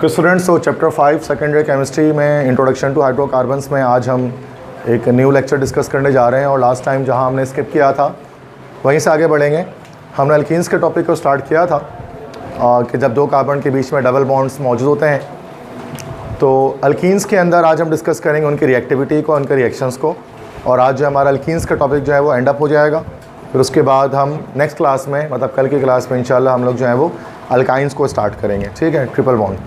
Okay students, तो chapter 5 second year chemistry में introduction to hydrocarbons में आज हम एक न्यू लेक्चर डिस्कस करने जा रहे हैं। और लास्ट टाइम जहां हमने स्किप किया था वहीं से आगे बढ़ेंगे। हमने अल्कीन्स के टॉपिक को स्टार्ट किया था कि जब दो कार्बन के बीच में डबल बॉन्ड्स मौजूद होते हैं तो अल्कीन्स के अंदर आज हम डिस्कस करेंगे उनकी रिएक्टिविटी को, उनके रिएक्शंस को। और आज जो हमारा अल्कीन्स का टॉपिक जो है वो एंड अप हो जाएगा। फिर उसके बाद हम नेक्स्ट क्लास में, मतलब कल की क्लास में इंशाल्लाह हम लोग जो है वो अल्काइंस को स्टार्ट करेंगे। ठीक है, ट्रिपल बॉन्ड।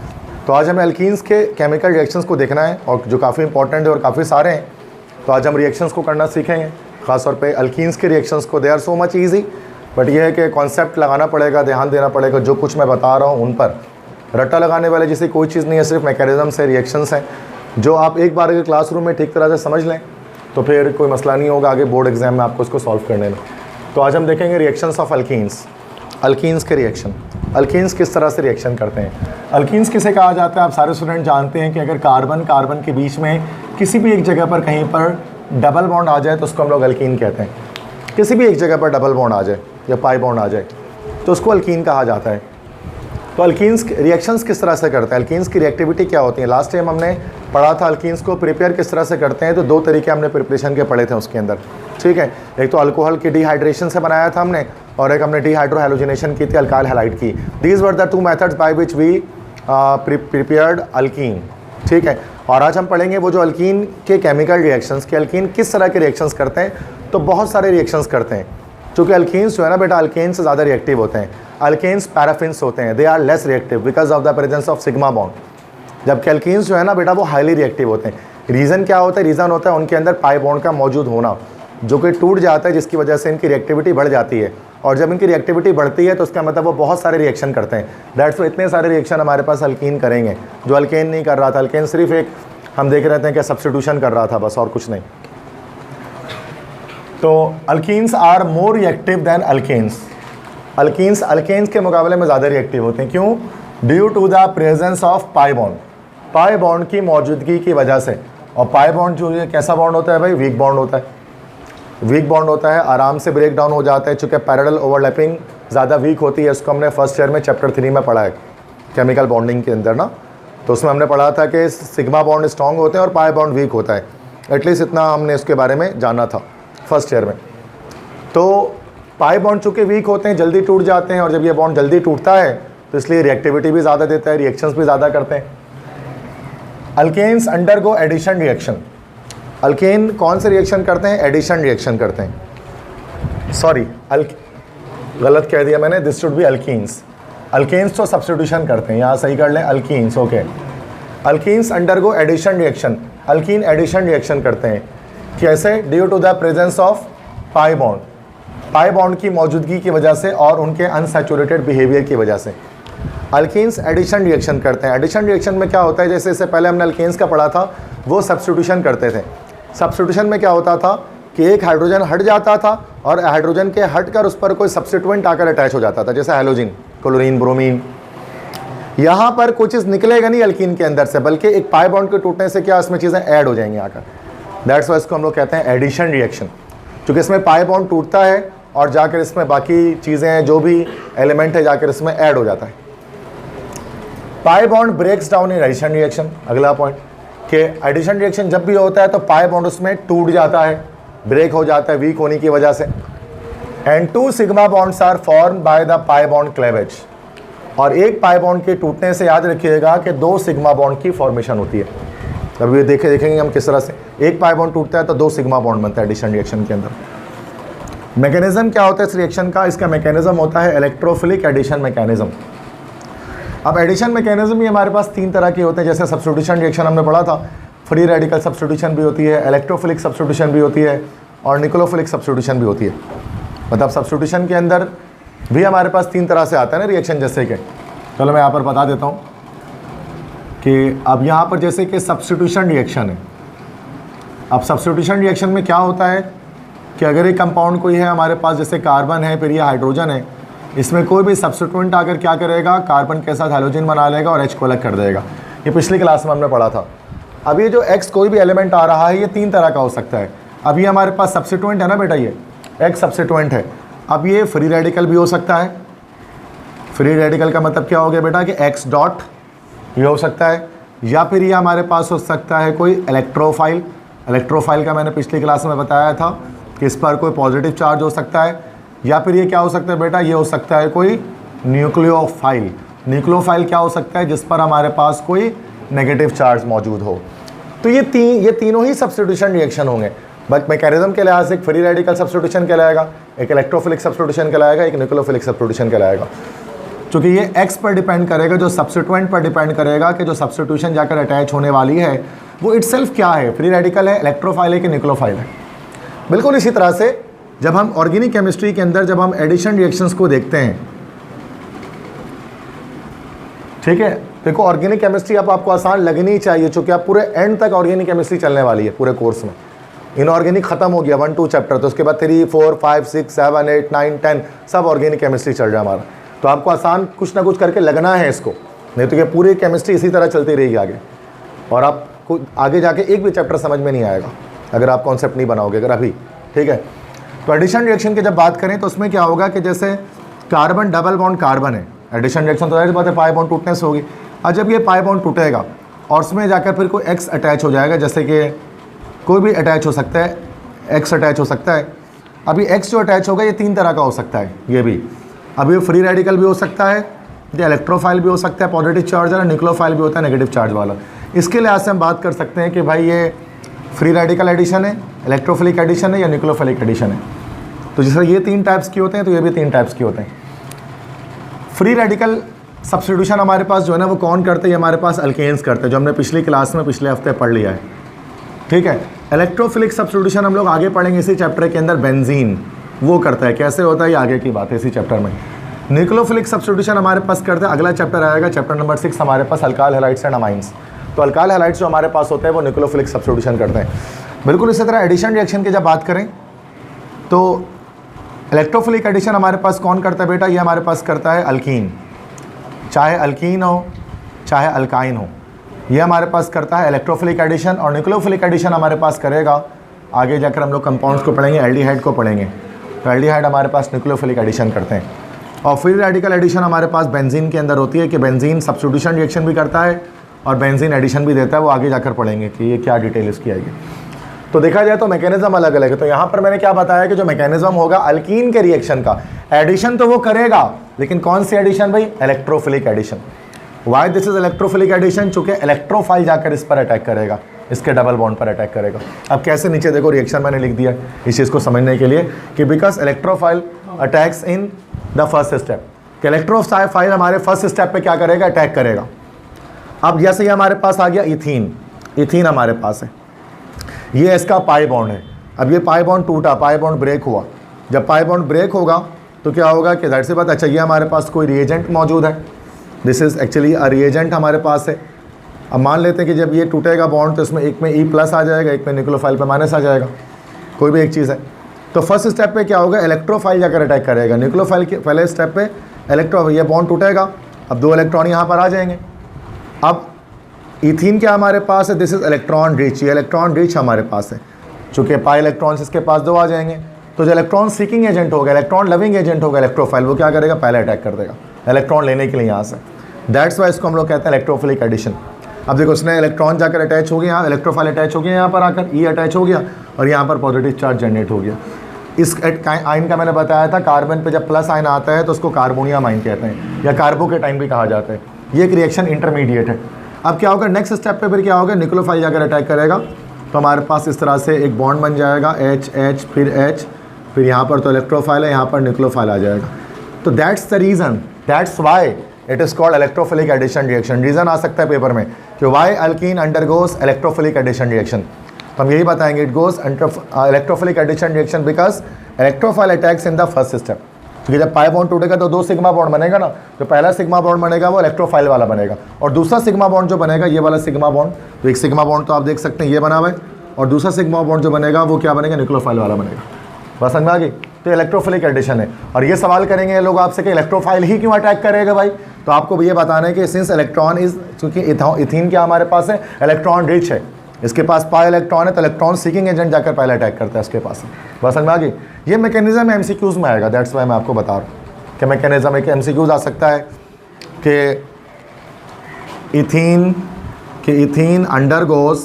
तो आज हमें अल्कीन्स के केमिकल रिएक्शंस को देखना है और जो काफ़ी इंपॉर्टेंट है और काफ़ी सारे हैं। तो आज हम रिएक्शंस को करना सीखेंगे, ख़ासतौर पे अल्कीन्स के रिएक्शंस को। They are so much easy, but ये है कि कॉन्सेप्ट लगाना पड़ेगा, ध्यान देना पड़ेगा। जो कुछ मैं बता रहा हूँ उन पर रट्टा लगाने वाले जैसी कोई चीज़ नहीं है, सिर्फ मैकेनिज़म्स है, रिएक्शंस हैं जो आप एक बार अगर क्लासरूम में ठीक तरह से समझ लें तो फिर कोई मसला नहीं होगा आगे बोर्ड एग्जाम में आपको इसको सॉल्व करने में। तो आज हम देखेंगे रिएक्शंस ऑफ अल्कीन्स, अल्कीन्स के रिएक्शन। अल्कीन्स किस तरह से रिएक्शन करते हैं। अल्कीन्स किसे कहा जाता है, आप सारे स्टूडेंट जानते हैं कि अगर कार्बन कार्बन के बीच में किसी भी एक जगह पर कहीं पर डबल बॉन्ड आ जाए तो उसको हम लोग अल्कीन कहते हैं। किसी भी एक जगह पर डबल बॉन्ड आ जाए या पाई बॉन्ड आ जाए तो उसको अल्कीन कहा जाता है। तो अल्कीन्स रिएक्शंस किस तरह से करते हैं, अल्कीन्स की रिएक्टिविटी क्या होती है। लास्ट टाइम हमने पढ़ा था अल्कीन्स को प्रिपेयर किस तरह से करते हैं। तो दो तरीके हमने प्रिपरेशन के पढ़े थे उसके अंदर। ठीक है, एक तो अल्कोहल की डिहाइड्रेशन से बनाया था हमने, और एक हमने डिहाइड्रो हैलोजिनेशन की थी, अल्काइल हैलाइड की। These were the two methods by which we prepared alkene. ठीक है, और आज हम पढ़ेंगे वो जो अल्कीन के केमिकल रिएक्शंस के, अल्कीन किस तरह के रिएक्शंस करते हैं। तो बहुत सारे रिएक्शंस करते हैं, क्योंकि अल्कीन्स जो है ना बेटा, अल्केन्स से ज़्यादा रिएक्टिव होते हैं। अल्केन्स पैराफिन्स होते हैं, they are less reactive because of the presence of sigma bond. जबकि अल्कीन्स जो है ना बेटा वो हाईली रिएक्टिव होते हैं। रीज़न क्या होता है, रीज़न होता है उनके अंदर पाई बॉन्ड का मौजूद होना, जो कि टूट जाता है, जिसकी वजह से इनकी रिएक्टिविटी बढ़ जाती है। और जब इनकी रिएक्टिविटी बढ़ती है तो उसका मतलब वो बहुत सारे रिएक्शन करते हैं। दैट्स वाई इतने सारे रिएक्शन हमारे पास अल्कीन करेंगे, जो अल्केन नहीं कर रहा था। अल्केन सिर्फ एक हम देख रहे थे कि सब्स्टिट्यूशन कर रहा था बस, और कुछ नहीं। तो alkenes are more reactive than alkanes. Alkenes alkanes के मुकाबले में ज़्यादा रिएक्टिव होते हैं। क्यों? Due to the presence of pi bond, pi bond की मौजूदगी की वजह से। और पाई बॉन्ड जो है कैसा बॉन्ड होता है भाई, वीक बॉन्ड होता है। वीक बॉन्ड होता है, आराम से ब्रेक डाउन हो जाता है, चूँकि पैरेलल ओवरलैपिंग ज़्यादा वीक होती है। इसको हमने फर्स्ट ईयर में चैप्टर 3 में पढ़ा है केमिकल बॉन्डिंग के अंदर ना। तो उसमें हमने पढ़ा था कि सिग्मा बॉन्ड स्ट्रॉन्ग होते हैं और पाई बॉन्ड वीक होता है। एटलीस्ट इतना हमने इसके बारे में जाना था फर्स्ट ईयर में। तो पाई बॉन्ड चूँकि वीक होते हैं, जल्दी टूट जाते हैं, और जब ये बॉन्ड जल्दी टूटता है तो इसलिए रिएक्टिविटी भी ज़्यादा देता है, रिएक्शंस भी ज़्यादा करते हैं। Alkanes undergo addition reaction. Alkane कौन से रिएक्शन करते हैं, एडिशन रिएक्शन करते हैं। सॉरी, गलत कह दिया मैंने, this should be alkenes. Alkanes तो सब्स्टिट्यूशन करते हैं, यहाँ सही कर लें, alkenes. Okay, alkenes undergo addition reaction. Alkene addition reaction करते हैं। कैसे? Due to the presence of pi bond, pi bond की मौजूदगी की वजह से और उनके अनसैचुरेटेड बिहेवियर की वजह से अल्कीन्स एडिशन रिएक्शन करते हैं। एडिशन रिएक्शन में क्या होता है, जैसे इससे पहले हमने अल्केन्स का पढ़ा था, वो सब्स्टिट्यूशन करते थे। सब्स्टिट्यूशन में क्या होता था कि एक हाइड्रोजन हट जाता था और हाइड्रोजन के हटकर उस पर कोई सब्स्टिट्यूएंट आकर अटैच हो जाता था, जैसे हैलोजिन, क्लोरीन, ब्रोमीन। यहाँ पर कोई चीज़ निकलेगा नहीं अल्कीन के अंदर से, बल्कि एक पाई बॉन्ड के टूटने से क्या उसमें चीज़ें ऐड हो जाएंगी आकर। दैट्स वाई इसको हम लोग कहते हैं एडिशन रिएक्शन, क्योंकि इसमें पाई बॉन्ड टूटता है और जाकर इसमें बाकी चीज़ें जो भी एलिमेंट है जाकर इसमें ऐड हो जाता है। Pi bond breaks down in addition reaction. अगला पॉइंट कि एडिशन रिएक्शन जब भी होता है तो पाई बॉन्ड उसमें टूट जाता है, ब्रेक हो जाता है वीक होने की वजह से। And two sigma bonds are form by the pi bond cleavage. और एक पाई बॉन्ड के टूटने से याद रखिएगा कि दो सिग्मा बॉन्ड की फॉर्मेशन होती है। अब ये देखेंगे हम किस तरह से एक पाई बॉन्ड टूटता है तो दो सिग्मा बॉन्ड बनता है एडिशन रिएक्शन के अंदर। मैकेनिज्म क्या होता है इस रिएक्शन का, इसका मैकेनिज्म होता है इलेक्ट्रोफिलिक एडिशन मैकेनिज्म। अब एडिशन मैकेनिज्म ही हमारे पास तीन तरह के होते हैं। जैसे सब्स्टिट्यूशन रिएक्शन हमने पढ़ा था, फ्री रेडिकल सब्स्टिट्यूशन भी होती है, इलेक्ट्रोफिलिक सब्स्टिट्यूशन भी होती है, और निकोलोफिलिक सब्स्टिट्यूशन भी होती है। मतलब सब्स्टिट्यूशन के अंदर भी हमारे पास तीन तरह से आता है ना रिएक्शन। जैसे कि चलो मैं यहाँ पर बता देता हूँ कि अब यहाँ पर जैसे कि सब्स्टिट्यूशन रिएक्शन है। अब सब्स्टिट्यूशन रिएक्शन में क्या होता है कि अगर एक कंपाउंड कोई है हमारे पास, जैसे कार्बन है, फिर ये हाइड्रोजन है, इसमें कोई भी सब्स्टिट्यूएंट आकर क्या करेगा, कार्बन के साथ हैलोजन बना लेगा और H को अलग कर देगा। ये पिछली क्लास में हमने पढ़ा था। अब ये जो X कोई भी एलिमेंट आ रहा है ये तीन तरह का हो सकता है। अब ये हमारे पास सब्स्टिट्यूएंट है ना बेटा, ये X सब्स्टिट्यूएंट है। अब ये फ्री रेडिकल भी हो सकता है। फ्री रेडिकल का मतलब क्या हो गया बेटा कि X डॉट ये हो सकता है, या फिर ये हमारे पास हो सकता है कोई इलेक्ट्रोफाइल। इलेक्ट्रोफाइल का मैंने पिछली क्लास में बताया था कि इस पर कोई पॉजिटिव चार्ज हो सकता है, या फिर ये क्या हो सकता है बेटा, ये हो सकता है कोई न्यूक्लियोफाइल। न्यूक्लियोफाइल क्या हो सकता है, जिस पर हमारे पास कोई नेगेटिव चार्ज मौजूद हो। तो ये तीनों ही सब्स्टिट्यूशन रिएक्शन होंगे। बट मैकेनिज्म के लिहाज से एक फ्री रेडिकल सब्स्टिट्यूशन कहलाएगा, एक इलेक्ट्रोफिलिक सब्स्टिट्यूशन कहलाएगा, एक न्यूक्लियोफिलिक सब्स्टिट्यूशन कहलाएगा। क्योंकि ये एक्स पर डिपेंड करेगा, जो सब्स्टिट्यूएंट पर डिपेंड करेगा कि जो सब्स्टिट्यूशन जाकर अटैच होने वाली है वो इटसेल्फ क्या है, फ्री रेडिकल है, इलेक्ट्रोफाइल है कि न्यूक्लियोफाइल है। बिल्कुल इसी तरह से जब हम ऑर्गेनिक केमिस्ट्री के अंदर जब हम एडिशन रिएक्शंस को देखते हैं, ठीक है, देखो ऑर्गेनिक केमिस्ट्री अब आपको आसान लगनी चाहिए, चूंकि आप पूरे एंड तक ऑर्गेनिक केमिस्ट्री चलने वाली है पूरे कोर्स में। इनऑर्गेनिक खत्म हो गया 1-2 चैप्टर, तो उसके बाद 3, 4, 5, 6, 7, 8, 9, 10 सब ऑर्गेनिक केमिस्ट्री चल रहा है हमारा। तो आपको आसान कुछ ना कुछ करके लगना है इसको, नहीं तो ये पूरी केमिस्ट्री इसी तरह चलती रहेगी आगे, और आपको आगे जाके एक भी चैप्टर समझ में नहीं आएगा अगर आप कॉन्सेप्ट नहीं बनाओगे अगर अभी, ठीक है। तो एडिशन रिएक्शन की जब बात करें तो उसमें क्या होगा कि जैसे कार्बन डबल बॉन्ड कार्बन है, एडिशन रिएक्शन तो बात है पाई बॉन्ड टूटने से होगी। और जब ये पाई बॉन्ड टूटेगा और उसमें जाकर फिर कोई एक्स अटैच हो जाएगा, जैसे कि कोई भी अटैच हो सकता है, एक्स अटैच हो सकता है। अभी एक्स जो अटैच होगा ये 3 तरह का हो सकता है, ये भी अभी फ्री रेडिकल भी हो सकता है, या इलेक्ट्रोफाइल भी हो सकता है पॉजिटिव चार्ज वाला, न्यूक्लियोफाइल भी होता है नेगेटिव चार्ज वाला। इसके लिहाज से हम बात कर सकते हैं कि भाई ये फ्री रेडिकल एडिशन है, इलेक्ट्रोफिलिक एडिशन है या न्यूक्लियोफिलिक एडिशन है। तो जैसे ये 3 टाइप्स की होते हैं तो ये भी 3 टाइप्स के होते हैं। फ्री रेडिकल सब्स्टिट्यूशन हमारे पास जो है ना वो कौन करते हैं, हमारे पास अल्केन्स करते हैं, जो हमने पिछली क्लास में पिछले हफ्ते पढ़ लिया है, ठीक है। इलेक्ट्रोफिलिक सब्स्टिट्यूशन हम लोग आगे पढ़ेंगे इसी चैप्टर के अंदर, बेंजीन वो करता है, कैसे होता है ये आगे की बात है इसी चैप्टर में। न्यूक्लियोफिलिक सब्स्टिट्यूशन हमारे पास करते हैं, अगला चैप्टर आएगा चैप्टर नंबर 6 हमारे पास अल्काइल हैलाइड्स एंड अमाइंस। तो अल्काइल हैलाइड्स जो हमारे पास होते हैं वो न्यूक्लियोफिलिक सब्स्टिट्यूशन करते हैं। बिल्कुल इसी तरह एडिशन रिएक्शन की जब बात करें तो इलेक्ट्रोफिलिक एडिशन हमारे पास कौन करता है बेटा, ये हमारे पास करता है अल्कीन, चाहे अल्कीन हो चाहे अल्काइन हो, ये हमारे पास करता है इलेक्ट्रोफिलिक एडिशन। और न्यूक्लियोफिलिक एडिशन हमारे पास करेगा, आगे जाकर हम लोग कंपाउंड्स को पढ़ेंगे, एल्डिहाइड को पढ़ेंगे, तो एल्डिहाइड हमारे पास न्यूक्लियोफिलिक एडिशन करते हैं। और फ्री रेडिकल एडिशन हमारे पास बेंजीन के अंदर होती है कि बेंजीन सब्स्टिट्यूशन रिएक्शन भी करता है और बेंजीन एडिशन भी देता है, वो आगे जाकर पढ़ेंगे कि ये क्या डिटेल इसकी आएगी। तो देखा जाए तो मैकेनिज्म अलग अलग है। तो यहाँ पर मैंने क्या बताया कि जो मैकेनिज्म होगा अल्कीन के रिएक्शन का, एडिशन तो वो करेगा लेकिन कौन सी एडिशन भाई, electrophilic addition. Why this is electrophilic addition, चूंकि इलेक्ट्रोफाइल जाकर इस पर अटैक करेगा, इसके डबल बॉन्ड पर अटैक करेगा। अब कैसे, नीचे देखो रिएक्शन मैंने लिख दिया इस चीज़ को समझने के लिए कि because electrophile attacks in the first step, कि इलेक्ट्रोफाइल हमारे फर्स्ट स्टेप पे क्या करेगा, अटैक करेगा। अब जैसे ये हमारे पास आ गया इथीन, इथीन हमारे पास है, ये इसका पाई बॉन्ड है। अब ये पाई बॉन्ड टूटा, पाई बॉन्ड ब्रेक हुआ, जब पाई बॉन्ड ब्रेक होगा तो क्या होगा कि दैट से बात, अच्छा ये हमारे पास कोई रिएजेंट मौजूद है, this is actually a reagent हमारे पास है। अब मान लेते हैं कि जब ये टूटेगा बॉन्ड तो इसमें एक में E+ आ जाएगा, एक में न्यूक्लियोफाइल पे माइनस आ जाएगा, कोई भी एक चीज़ है। तो फर्स्ट स्टेप पे क्या होगा, इलेक्ट्रोफाइल जाकर अटैक करेगा, न्यूक्लियोफाइल के पहले स्टेप पे इलेक्ट्रो, ये बॉन्ड टूटेगा, अब 2 इलेक्ट्रॉन यहाँ पर आ जाएंगे। अब इथीन क्या हमारे पास है, दिस इज इलेक्ट्रॉन रिच, ये इलेक्ट्रॉन रिच हमारे पास है, चूँकि पाई इलेक्ट्रॉन्स इसके पास 2 आ जाएंगे। तो जो इलेक्ट्रॉन सीकिंग एजेंट होगा, इलेक्ट्रॉन लविंग एजेंट होगा इलेक्ट्रोफाइल, वो क्या करेगा, पहले अटैक कर देगा इलेक्ट्रॉन लेने के लिए यहाँ से। दैट्स वाई इसको हम लोग कहते हैं इलेक्ट्रोफिलिक एडिशन। अब देखो उसने इलेक्ट्रॉन जाकर अटैच हो गया, यहाँ इलेक्ट्रोफाइल अटैच हो गया, यहाँ पर आकर E अटैच हो गया और यहाँ पर पॉजिटिव चार्ज जनरेट हो गया। इस आयन का मैंने बताया था, कार्बन पे जब प्लस आयन आता है तो उसको कार्बोनियम आयन कहते हैं या कार्बोकेटाइन भी कहा जाता है। ये एक रिएक्शन इंटरमीडिएट है। अब क्या होगा, नेक्स्ट स्टेप पे फिर क्या होगा, न्यूक्लियोफाइल जाकर अटैक करेगा, तो हमारे पास इस तरह से एक बॉन्ड बन जाएगा, H फिर H, फिर यहाँ पर तो इलेक्ट्रोफाइल है, यहाँ पर न्यूक्लियोफाइल आ जाएगा। तो that's the reason, that's why it is called electrophilic addition reaction. Reason आ सकता है पेपर में कि why alkene undergoes electrophilic addition reaction, तो हम यही बताएंगे, it goes electrophilic addition reaction because electrophile attacks in the first step. क्योंकि जब पाई बॉन्ड टूटेगा तो 2 सिग्मा बॉन्ड बनेगा ना, जो पहला सिग्मा बॉन्ड बनेगा वो इलेक्ट्रोफाइल वाला बनेगा, और दूसरा सिग्मा बॉन्ड जो बनेगा ये वाला सिग्मा बॉन्ड, तो एक सिग्मा बॉन्ड तो आप देख सकते हैं ये बना हुआ है, और दूसरा सिग्मा बॉन्ड जो बनेगा वो क्या बनेगा, न्यूक्लियोफाइल वाला बनेगा। बस समझ में आ गई। तो इलेक्ट्रोफिलिक एडिशन है। और ये सवाल करेंगे लोग आपसे कि इलेक्ट्रोफाइल ही क्यों अटैक करेगा भाई, तो आपको ये बताना है कि सिंस इलेक्ट्रॉन इज, चूँकि इथीन क्या हमारे पास है, इलेक्ट्रॉन रिच है, इसके पास पाई इलेक्ट्रॉन है, तो इलेक्ट्रॉन सीकिंग एजेंट जाकर पहले अटैक करता है इसके पास। बस समझ में आ गई। ये मैकेनिज्म MCQs में आएगा, दैट्स वाई मैं आपको बता रहा हूँ कि मैकेनिज्म एक MCQs आ सकता है कि इथीन अंडरगोज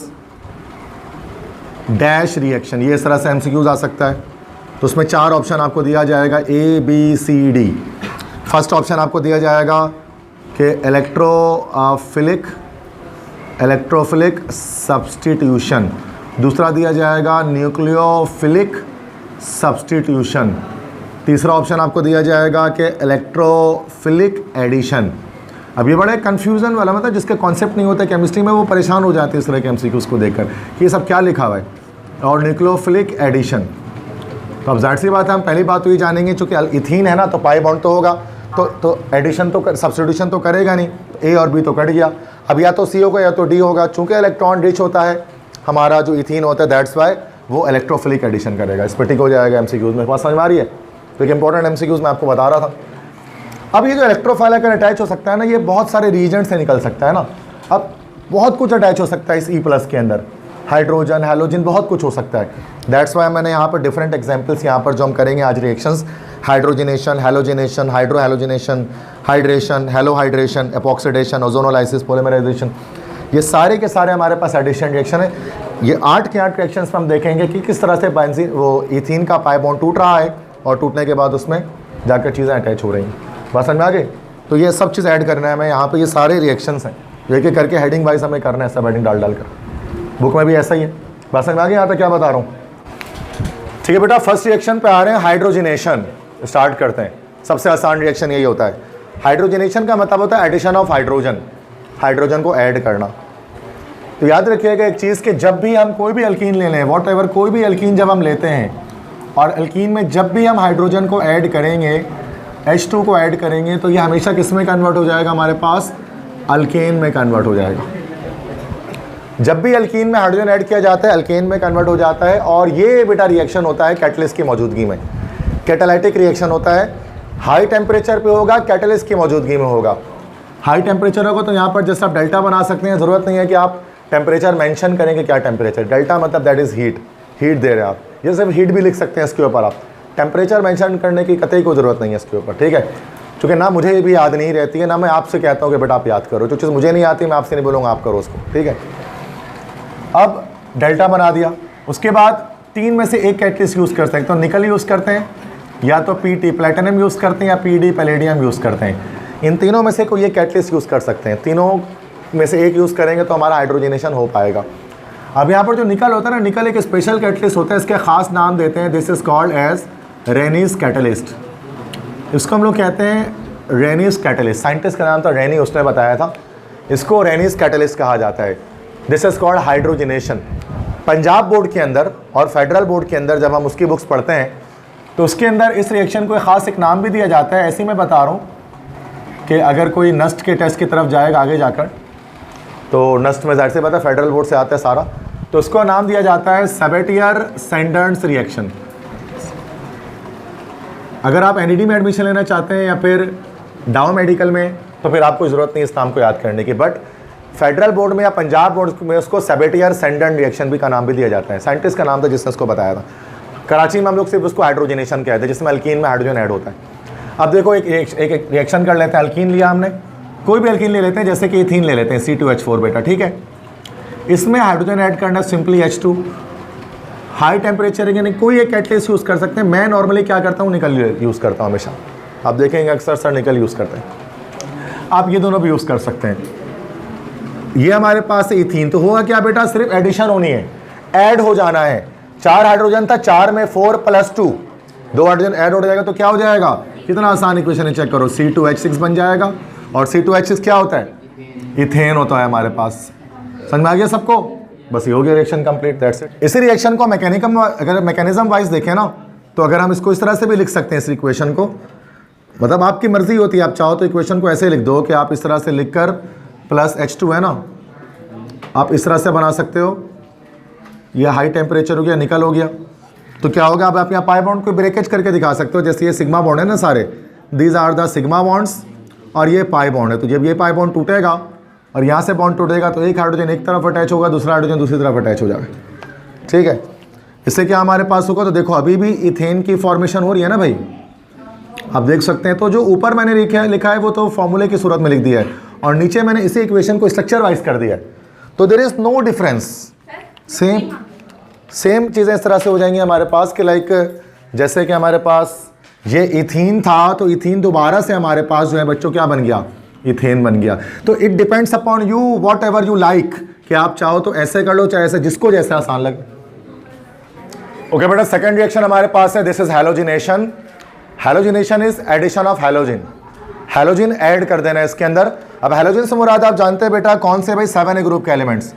डैश रिएक्शन, ये इस तरह से एमसीक्यूज आ सकता है। तो उसमें 4 ऑप्शन आपको दिया जाएगा A B C D। First option आपको दिया जाएगा कि इलेक्ट्रोफिलिक सब्स्टिट्यूशन, दूसरा दिया जाएगा न्यूक्लियोफिलिक सब्स्टिट्यूशन, तीसरा ऑप्शन आपको दिया जाएगा कि इलेक्ट्रोफिलिक एडिशन। अब ये बड़ा कंफ्यूजन वाला मतलब जिसके कॉन्सेप्ट नहीं होता केमिस्ट्री में वो परेशान हो जाते हैं इस तरह के एमसीक्यूज को देखकर कि ये सब क्या लिखा हुआ है। और न्यूक्लियोफिलिक एडिशन, तो अब जाहिर सी बात है हम पहली बात तो ये जानेंगे चूँकि इथीन है ना तो पाई बॉन्ड तो होगा, तो एडिशन तो सब्स्टिट्यूशन तो करेगा नहीं, ए और बी तो कट गया। अब या तो सी होगा या तो डी होगा, चूँकि इलेक्ट्रॉन रिच होता है हमारा जो इथीन होता है, दैट्स वाई वो इलेक्ट्रोफिलिक एडिशन करेगा। इस पर टिक हो जाएगा एमसीक्यूज में, बात समझ में आ रही है। तो एक इंपॉर्टेंट एमसीक्यूज मैं आपको बता रहा था। अब ये जो इलेक्ट्रोफाइल अगर अटैच हो सकता है ना, ये बहुत सारे रीजेंट से निकल सकता है ना। अब बहुत कुछ अटैच हो सकता है इस E+ के अंदर, हाइड्रोजन, हैलोजन, बहुत कुछ हो सकता है। दैट्स वाई मैंने यहाँ पर डिफरेंट एग्जांपल्स यहाँ पर जो हम करेंगे आज reactions, hydrogenation, halogenation, hydrohalogenation, hydration, halohydration, epoxidation, ozonolysis, polymerization, ये सारे के सारे हमारे पास एडिशन रिएक्शन है। ये 8 के 8 रिएक्शंस में हम देखेंगे कि किस तरह से बेंजीन वो इथीन का पाई बॉन्ड टूट रहा है और टूटने के बाद उसमें जाकर चीज़ें अटैच हो रही हैं। बस समझ में आ गई। तो ये सब चीज़ ऐड करना है हमें यहाँ पे, ये सारे रिएक्शंस हैं, एक एक करके हेडिंग वाइज हमें करना है, सब हेडिंग डाल कर। बुक में भी ऐसा ही है। बस समझ में आ गई यहाँ पे क्या बता रहा हूँ। ठीक है बेटा, फर्स्ट रिएक्शन पे आ रहे हैं, हाइड्रोजनेशन। स्टार्ट करते हैं। सबसे आसान रिएक्शन यही होता है। हाइड्रोजनेशन का मतलब होता है एडिशन ऑफ हाइड्रोजन, हाइड्रोजन को ऐड करना। तो याद रखिएगा एक चीज़ कि जब भी हम कोई भी अल्कीन ले लें, वॉट एवर, कोई भी अल्कीन जब हम लेते हैं और अल्कीन में जब भी हम हाइड्रोजन को ऐड करेंगे, H2 को ऐड करेंगे, तो ये हमेशा किस में कन्वर्ट हो जाएगा, हमारे पास अल्केन में कन्वर्ट हो जाएगा। जब भी अल्कीन में हाइड्रोजन ऐड किया जाता है अल्केन में कन्वर्ट हो जाता है। और ये बेटा रिएक्शन होता है कैटलिस्ट की मौजूदगी में, कैटालाइटिक रिएक्शन होता है। हाई टेम्परेचर पे होगा, कैटलिस्ट की मौजूदगी में होगा। हाई टेम्परेचर होगा तो यहाँ पर जैसे आप डेल्टा बना सकते हैं, ज़रूरत नहीं है कि आप टेम्परेचर मेंशन करेंगे क्या टेम्परेचर, डेल्टा मतलब दैट इज़ हीट, हीट दे रहे हैं आप, ये सिर्फ हीट भी लिख सकते हैं इसके ऊपर, आप टेम्परेचर मेंशन करने की कतई कोई ज़रूरत नहीं है इसके ऊपर। ठीक है, क्योंकि ना मुझे भी याद नहीं रहती है, ना मैं आपसे कहता हूँ कि बेटा आप याद करो, जो चीज़ मुझे नहीं आती मैं आपसे नहीं बोलूँगा आप करो उसको। ठीक है, अब डेल्टा बना दिया, उसके बाद 3 में से एक कैटलिस्ट यूज़ कर सकते हैं। तो निकल यूज़ करते हैं, या तो PT प्लेटिनम यूज़ करते हैं, या PD पैलेडियम यूज़ करते हैं। इन तीनों में से कोई एक कैटलिस्ट यूज़ कर सकते हैं। तीनों में से एक यूज़ करेंगे तो हमारा हाइड्रोजनेशन हो पाएगा। अब यहाँ पर जो निकल होता है ना, निकल एक स्पेशल कैटलिस्ट होता है, इसके ख़ास नाम देते हैं, this is called as Raney's catalyst. इसको हम लोग कहते हैं रेनीस कैटलिस्ट। साइंटिस्ट का नाम था रेनी, उसने बताया था, इसको रेनीस कैटलिस्ट कहा जाता है। This is called hydrogenation. Punjab board के अंदर और फेडरल बोर्ड के अंदर जब हम उसकी बुक्स पढ़ते हैं तो उसके अंदर इस रिएक्शन को ख़ास एक नाम भी दिया जाता है। ऐसे ही मैं बता रहा हूँ कि अगर कोई नस्ट के टेस्ट की तरफ जाएगा आगे जाकर, तो नस्ट में ज़ाहिर से पता है फेडरल बोर्ड से आता है सारा, तो उसको नाम दिया जाता है सबेटियर-सैंडर्स रिएक्शन। अगर आप NED में एडमिशन लेना चाहते हैं या फिर डाउ मेडिकल में, तो फिर आपको ज़रूरत नहीं इस नाम को याद करने की, बट फेडरल बोर्ड में या पंजाब बोर्ड में उसको सबेटियर-सैंडर्स रिएक्शन भी का नाम भी दिया जाता है। साइंटिस्ट का नाम था जिसने उसको बताया था। कराची में हम लोग सिर्फ उसको हाइड्रोजनेशन कहते हैं, जिसमें अल्कीन में हाइड्रोजन ऐड होता है। अब देखो एक रिएक्शन कर लेते हैं। अल्कीन लिया हमने, कोई भी अल्कीन ले लेते हैं, जैसे कि इथीन ले लेते हैं, C2H4 बेटा। ठीक है, इसमें हाइड्रोजन ऐड करना सिंपली H2। हाई टेम्परेचर यानी कोई एक कैटलिस्ट यूज़ कर सकते हैं। मैं नॉर्मली क्या करता हूँ, निकल यूज़ करता हूँ हमेशा। आप देखेंगे अक्सर सर निकल यूज़ करते हैं, आप ये दोनों भी यूज़ कर सकते हैं। ये हमारे पास इथीन, तो होगा क्या बेटा, सिर्फ एडिशन होनी है, ऐड हो जाना है। 4 हाइड्रोजन था, 4 में 4 + 2, 2 हाइड्रोजन ऐड हो जाएगा तो क्या हो जाएगा, कितना आसान इक्वेशन है, चेक करो, C2H6 बन जाएगा। और C2H6 क्या होता है, इथेन होता है हमारे पास। समझ में आ गया सबको, बस ये हो गया रिएक्शन कंप्लीट, दैट्स इट। इसी रिएक्शन को अगर मैकेनिज्म वाइज देखें ना, तो अगर हम इसको इस तरह से भी लिख सकते हैं, इस इक्वेशन को, मतलब आपकी मर्जी होती है, आप चाहो तो इक्वेशन को ऐसे लिख दो कि आप इस तरह से लिखकर प्लस H2 है ना, आप इस तरह से बना सकते हो। ये हाई टेम्परेचर हो गया, निकल हो गया, तो क्या होगा, अब आप यहाँ पाई बॉन्ड को ब्रेकेज करके दिखा सकते हो। जैसे ये सिग्मा बॉन्ड है ना सारे, these are the sigma bonds, और ये पाई बॉन्ड है। तो जब ये पाई बॉन्ड टूटेगा और यहाँ से बॉन्ड टूटेगा तो एक हाइड्रोजन एक तरफ अटैच होगा, दूसरा हाइड्रोजन दूसरी तरफ अटैच हो जाएगा। ठीक है, इससे क्या हमारे पास होगा, तो देखो अभी भी इथेन की फॉर्मेशन हो रही है ना भाई, आप देख सकते हैं। तो जो ऊपर मैंने लिखा है वो तो फॉर्मूले की सूरत में लिख दिया है, और नीचे मैंने इसी इक्वेशन को स्ट्रक्चर वाइज कर दिया है, तो there is no difference, same चीज़ें इस तरह से हो जाएंगी हमारे पास कि लाइक जैसे कि हमारे पास ये इथीन था, तो इथीन दोबारा से हमारे पास जो है बच्चों क्या बन गया, इथेन बन गया। तो it depends upon you what ever you like, कि आप चाहो तो ऐसे कर लो, चाहे ऐसे, जिसको जैसे आसान लगे। ओके बेटा, सेकंड रिएक्शन हमारे पास है, this is halogenation. Halogenation is addition of halogen, halogen add कर देना है इसके अंदर। अब हैलोजिन से मुराद आप जानते हैं बेटा कौन से, भाई 7A ग्रुप के एलिमेंट्स,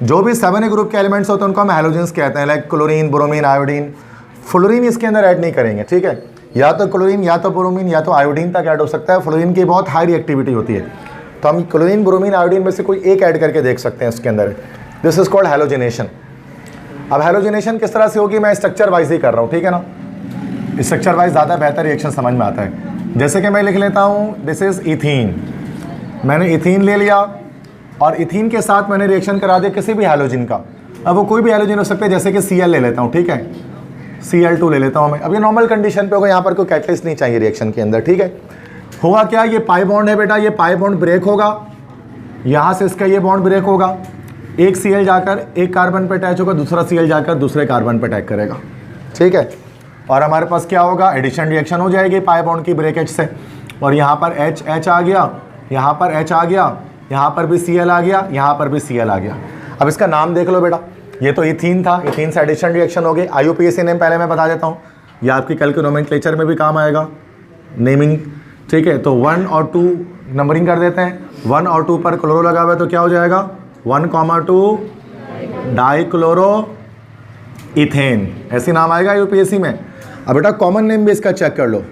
जो भी 7A ग्रुप के एलिमेंट्स होते हैं उनको हम हैलोजिन्स कहते हैं, like chlorine, bromine, iodine. Fluorine इसके अंदर ऐड नहीं करेंगे, ठीक है, या तो क्लोरीन या तो ब्रोमीन या तो आयोडीन तक ऐड हो सकता है। फ्लोरीन की बहुत हाई रिएक्टिविटी होती है, तो हम क्लोरीन, ब्रोमीन, आयोडीन में से कोई एक ऐड करके देख सकते हैं इसके अंदर। This is called halogenation. अब हैलोजिनेशन किस तरह से होगी, मैं स्ट्रक्चर वाइज ही कर रहा हूँ, ठीक है ना, स्ट्रक्चर वाइज ज़्यादा बेहतर रिएक्शन समझ में आता है। जैसे कि मैं लिख लेता हूँ दिस इज इथीन, मैंने इथीन ले लिया और इथीन के साथ मैंने रिएक्शन करा दिया किसी भी हैलोजिन का। अब वो कोई भी हैलोजिन हो सकता है, जैसे कि Cl ले लेता हूँ, ठीक है, Cl2 ले लेता हूँ मैं। अब ये नॉर्मल कंडीशन पे होगा, यहाँ पर कोई कैटलिस्ट नहीं चाहिए रिएक्शन के अंदर, ठीक है। होगा क्या, ये पाई बॉन्ड है बेटा, ये पाई बॉन्ड ब्रेक होगा, यहाँ से इसका ये बॉन्ड ब्रेक होगा, एक Cl जाकर एक कार्बन पे अटैच होगा, दूसरा Cl जाकर दूसरे कार्बन पे अटैक करेगा, ठीक है। और हमारे पास क्या होगा, एडिशन रिएक्शन हो जाएगी पाई बॉन्ड की ब्रेकेज से, और यहाँ पर H आ गया, यहाँ पर H आ गया, यहाँ पर भी Cl आ गया, यहाँ पर भी Cl आ गया। अब इसका नाम देख लो बेटा, ये तो इथीन था, इथीन से एडिशन रिएक्शन हो गई। IUPAC नेम पहले मैं बता देता हूँ, ये आपकी कल के नोमेनक्लेचर में भी काम आएगा, नेमिंग, ठीक है। तो 1 और 2 नंबरिंग कर देते हैं, 1 और 2 पर क्लोरो लगा हुआ है तो क्या हो जाएगा 1,2 डाइक्लोरो इथेन, ऐसी नाम आएगा IUPAC में। अब बेटा कॉमन नेम भी इसका चेक कर लो,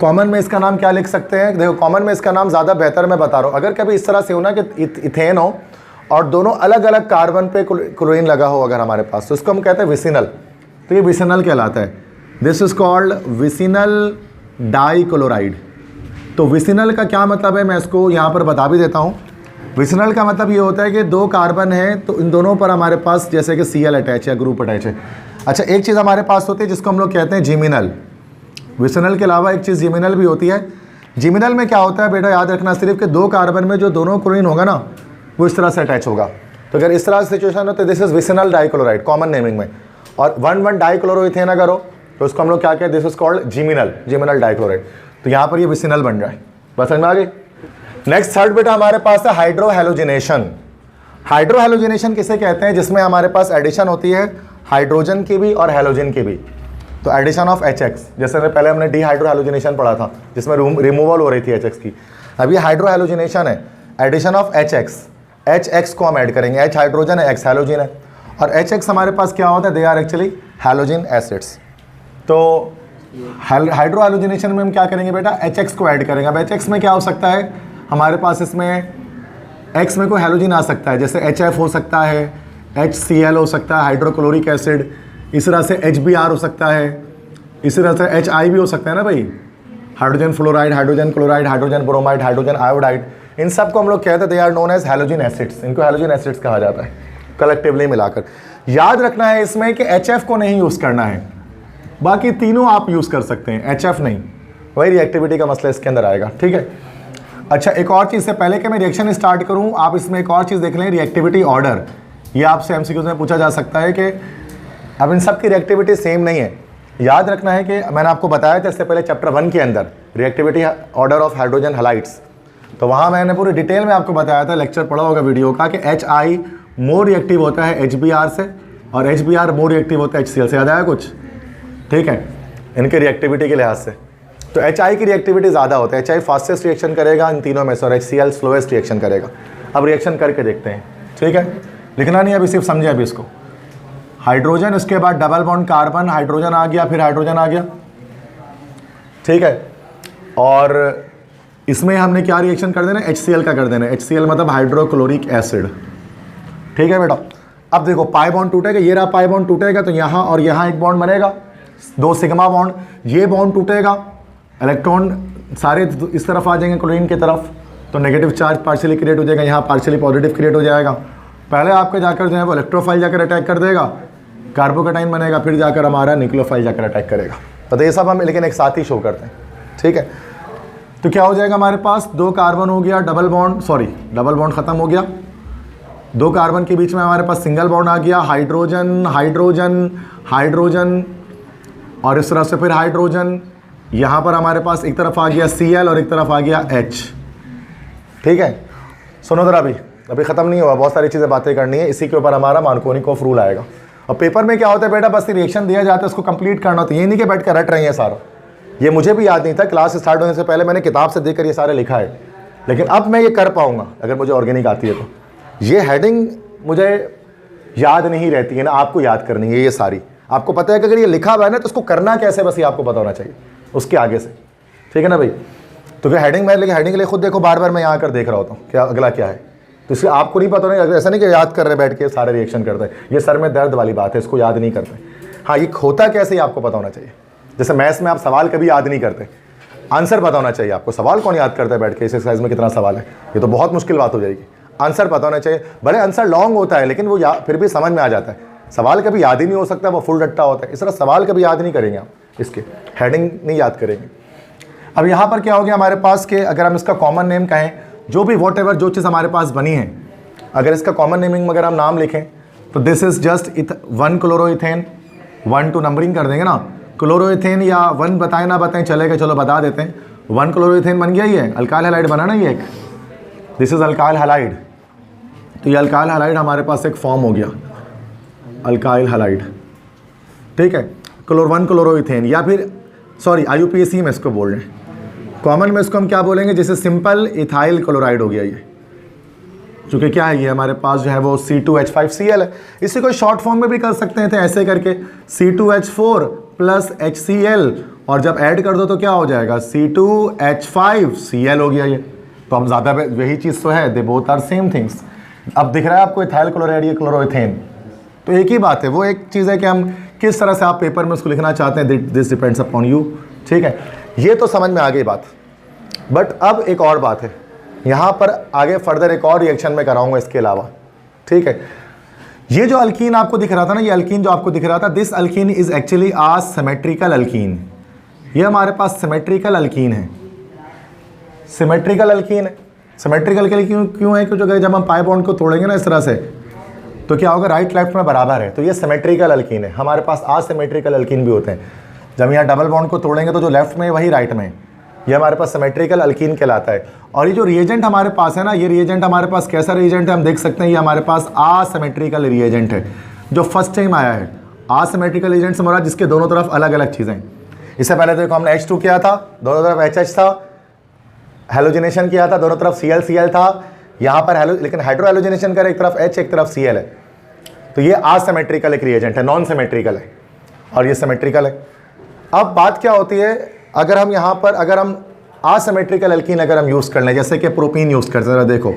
कॉमन में इसका नाम क्या लिख सकते हैं, देखो कॉमन में इसका नाम ज़्यादा बेहतर मैं बता रहा हूँ। अगर कभी इस तरह से हो ना कि इथेन हो और दोनों अलग अलग कार्बन पे क्लोरीन लगा हो अगर हमारे पास, तो इसको हम कहते हैं विसिनल, तो ये विसिनल कहलाता है। This is called vicinal dichloride. तो विसिनल का क्या मतलब है, मैं इसको यहाँ पर बता भी देता हूँ। विसिनल का मतलब ये होता है कि 2 कार्बन हैं, तो इन दोनों पर हमारे पास जैसे कि Cl अटैच है, ग्रुप अटैच है। अच्छा, एक चीज़ हमारे पास होती है जिसको हम लोग कहते हैं जिमिनल। विसिनल के अलावा एक चीज़ जिमिनल भी होती है। जिमिनल में क्या होता है बेटा, याद रखना सिर्फ कि 2 कार्बन में जो दोनों क्लोरीन होगा ना, वो इस तरह से अटैच होगा। तो अगर इस तरह से सिचुएशन हो तो this is vicinal dichloride common naming में। और 1,1 डाइक्लोरोइथेन अगर हो तो उसको हम लोग क्या कहते हैं, दिस इज कॉल्ड जिमिनल, जिमिनल डाइक्लोराइड। तो यहाँ पर ये विसिनल बन रहा है, बस समझ में आ गई। नेक्स्ट थर्ड बेटा हमारे पास है हाइड्रोहैलोजिनेशन। हाइड्रोहैलोजिनेशन किसे कहते हैं, जिसमें हमारे पास एडिशन होती है हाइड्रोजन की भी और हैलोजन की भी। तो एडिशन ऑफ HX, जैसे पहले हमने डीहाइड्रोहैलोजिनेशन पढ़ा था जिसमें रिमूवल हो रही थी HX की, अब ये हाइड्रोहैलोजिनेशन है, एडिशन ऑफ HX। HX को हम ऐड करेंगे, H हाइड्रोजन है, X हैलोजन है, और HX हमारे पास क्या होता है, they are actually halogen acids. तो हाइड्रोहैलोजिनेशन में हम क्या करेंगे बेटा, HX को ऐड करेंगे। अब HX में क्या हो सकता है हमारे पास, इसमें X में कोई हैलोजन आ सकता है, जैसे HF हो सकता है, HCl हो सकता है, हाइड्रोक्लोरिक एसिड, इस तरह से HBr हो सकता है, इसी तरह से HI भी हो सकता है ना भाई, hydrogen fluoride, hydrogen chloride, hydrogen bromide, hydrogen iodide, इन सब को हम लोग कहते हैं they are known as halogen acids. इनको हैलोजन एसिड्स कहा जाता है कलेक्टिवली मिलाकर। याद रखना है इसमें कि HF को नहीं यूज़ करना है, बाकी तीनों आप यूज़ कर सकते हैं, HF नहीं, वही रिएक्टिविटी का मसला इसके अंदर आएगा, ठीक है। अच्छा, एक और चीज़ से पहले कि मैं रिएक्शन स्टार्ट करूं, आप इसमें एक और चीज़ देख लें, रिएक्टिविटी ऑर्डर। ये आपसे MCQs में पूछा जा सकता है कि अब इन सब की रिएक्टिविटी सेम नहीं है। याद रखना है कि मैंने आपको बताया था इससे पहले चैप्टर 1 के अंदर reactivity order of hydrogen halides, तो वहाँ मैंने पूरी डिटेल में आपको बताया था, लेक्चर पढ़ा होगा वीडियो का, कि HI मोर रिएक्टिव होता है HBr से और HBr मोर रिएक्टिव होता है HCl से। याद आया कुछ, ठीक है, इनके रिएक्टिविटी के लिहाज से। तो HI की रिएक्टिविटी ज़्यादा होता है, HI फास्टेस्ट रिएक्शन करेगा इन तीनों में से, और HCl स्लोएस्ट रिएक्शन करेगा। अब रिएक्शन करके देखते हैं, ठीक है, लिखना नहीं अभी, सिर्फ समझे अभी इसको। हाइड्रोजन, उसके बाद डबल बॉन्ड कार्बन, हाइड्रोजन आ गया, फिर हाइड्रोजन आ गया, ठीक है। और इसमें हमने क्या रिएक्शन कर देना, HCl का कर देना, HCl मतलब हाइड्रोक्लोरिक एसिड, ठीक है बेटा। अब देखो पाई बॉन्ड टूटेगा, ये रहा पाई बॉन्ड टूटेगा, तो यहाँ और यहाँ एक बॉन्ड बनेगा, 2 सिग्मा बॉन्ड, ये बॉन्ड टूटेगा, इलेक्ट्रॉन सारे इस तरफ आ जाएंगे क्लोरीन की तरफ, तो नेगेटिव चार्ज पार्शियली क्रिएट हो जाएगा, यहाँ पार्शियली पॉजिटिव क्रिएट हो जाएगा। पहले आपके जाकर जो है वो इलेक्ट्रोफाइल जाकर अटैक कर देगा, कार्बोकैटाइन बनेगा, फिर जाकर हमारा न्यूक्लियोफाइल जाकर अटैक करेगा। तो ये सब हम लेकिन एक साथ ही शो करते हैं, ठीक है। तो क्या हो जाएगा हमारे पास, 2 कार्बन हो गया, double bond, sorry double bond खत्म हो गया, 2 कार्बन के बीच में हमारे पास सिंगल बॉन्ड आ गया, हाइड्रोजन हाइड्रोजन हाइड्रोजन और इस तरह से फिर हाइड्रोजन। यहाँ पर हमारे पास एक तरफ आ गया Cl और एक तरफ आ गया H। ठीक है, सुनो जरा, अभी ख़त्म नहीं हुआ, बहुत सारी चीज़ें बातें करनी है। इसी के ऊपर हमारा मार्कोनिकोफ रूल आएगा। और पेपर में क्या होता है बेटा, बस रिएक्शन दिया जाता है, उसको कंप्लीट करना होता है। ये नहीं कि बैठ कर रट रहे हैं सारा। ये मुझे भी याद नहीं था, क्लास स्टार्ट होने से पहले मैंने किताब से देखकर ये सारा लिखा है, लेकिन अब मैं ये कर पाऊँगा अगर मुझे ऑर्गेनिक आती है तो। ये हेडिंग मुझे याद नहीं रहती है ना, आपको याद करनी है ये सारी। आपको पता है कि अगर ये लिखा हुआ है ना तो उसको करना कैसे, बस ये आपको पता होना चाहिए उसके आगे से। ठीक है ना भाई। तो फिर हेडिंग मैं, लेकिन हेडिंग के लिए खुद देखो, बार बार मैं यहाँ कर देख रहा होता हूँ क्या अगला क्या है, तो इसलिए आपको नहीं पता नहीं, ऐसा नहीं कि याद कर रहे बैठ के सारे रिएक्शन करते हैं। ये सर में दर्द वाली बात है, इसको याद नहीं करते। हाँ, ये होता कैसे ही आपको पता होना चाहिए। जैसे मैथ्स में आप सवाल कभी याद नहीं करते, आंसर पता होना चाहिए आपको। सवाल कौन याद करता है बैठ के, इस एक्सरसाइज में कितना सवाल है, ये तो बहुत मुश्किल बात हो जाएगी। आंसर पता होना चाहिए, भले आंसर लॉन्ग होता है लेकिन वो फिर भी समझ में आ जाता है। सवाल कभी याद ही नहीं हो सकता, वो फुल रट्टा होता है। इस तरह सवाल कभी याद नहीं करेंगे आप, इसके हेडिंग नहीं याद करेंगे। अब यहाँ पर क्या हो गया हमारे पास के, अगर हम इसका कॉमन नेम कहें, जो भी वॉट एवर जो चीज़ हमारे पास बनी है, अगर इसका कॉमन नेमिंग में अगर हम नाम लिखें तो this is just 1 chloroethane, 1 two numbering कर देंगे ना, क्लोरोइथेन या 1 बताएं ना बताएं चलेगा, चलो बता देते हैं। 1 क्लोरोइथेन बन गया, ये अल्काइल हैलाइड बना ना, ये एक, दिस इज अल्काइल हैलाइड। तो ये अल्काइल हैलाइड हमारे पास एक फॉर्म हो गया, अल्काइल हैलाइड। ठीक है, 1 क्लोरोइथेन, या फिर सॉरी IUPAC में इसको बोल रहे हैं, कॉमन में इसको हम क्या बोलेंगे, जैसे सिंपल इथाइल क्लोराइड हो गया ये, चूँकि क्या है ये हमारे पास जो है वो C2H5Cl है। इसे कोई शॉर्ट फॉर्म में भी कर सकते हैं, तो ऐसे करके C2H4 + HCl, और जब ऐड कर दो तो क्या हो जाएगा, C2H5Cl हो गया ये। तो हम ज़्यादा वही चीज़ तो है, they both are same things. अब दिख रहा है आपको इथाइल क्लोराइड, ये क्लोरोइथेन, तो एक ही बात है। वो एक चीज़ है कि हम किस तरह से आप पेपर में उसको लिखना चाहते हैं, दिस डिपेंड्स अपॉन यू। ठीक है, ये तो समझ में आ गई बात। बट अब एक और बात है, यहाँ पर आगे फर्दर एक और रिएक्शन में कराऊंगा इसके अलावा। ठीक है, ये जो अल्कीन आपको दिख रहा था ना, ये अल्कीन जो आपको दिख रहा था, this alkene is actually a symmetrical alkene. ये हमारे पास सिमेट्रिकल अल्कीन है, सिमेट्रिकल अल्कीन है। सिमेट्रिकल के लिए क्यों है, क्योंकि जब हम पाई बॉन्ड को तोड़ेंगे ना इस तरह से, तो क्या होगा, राइट लेफ्ट में बराबर है, तो ये सिमेट्रिकल अल्कीन है। हमारे पास असिमेट्रिकल अल्कीन भी होते हैं, जब यहाँ डबल बॉन्ड को तोड़ेंगे तो जो लेफ्ट में वही राइट में, ये हमारे पास सिमेट्रिकल अल्कीन कहलाता है। और ये जो रिएजेंट हमारे पास है ना, ये रिएजेंट हमारे पास कैसा रिएजेंट है, हम देख सकते हैं, ये हमारे पास असिमेट्रिकल रिएजेंट है, जो फर्स्ट टाइम आया है। असिमेट्रिकल रिएजेंट से हमारा जिसके दोनों तरफ अलग अलग चीज़ें। इससे पहले देखो हमने H2 किया था, दोनों तरफ HH था, हेलोजिनेशन किया था, दोनों तरफ Cl था। यहाँ पर लेकिन हाइड्रो हेलोजिनेशन कर, एक तरफ H एक तरफ Cl है, तो ये असिमेट्रिकल एक रिएजेंट है, नॉन सिमेट्रिकल है, और ये सिमेट्रिकल है। अब बात क्या होती है, अगर हम यहाँ पर अगर हम असिमेट्रिकल अल्कीन अगर हम यूज़ कर लें, जैसे कि प्रोपीन यूज़ करते हैं, देखो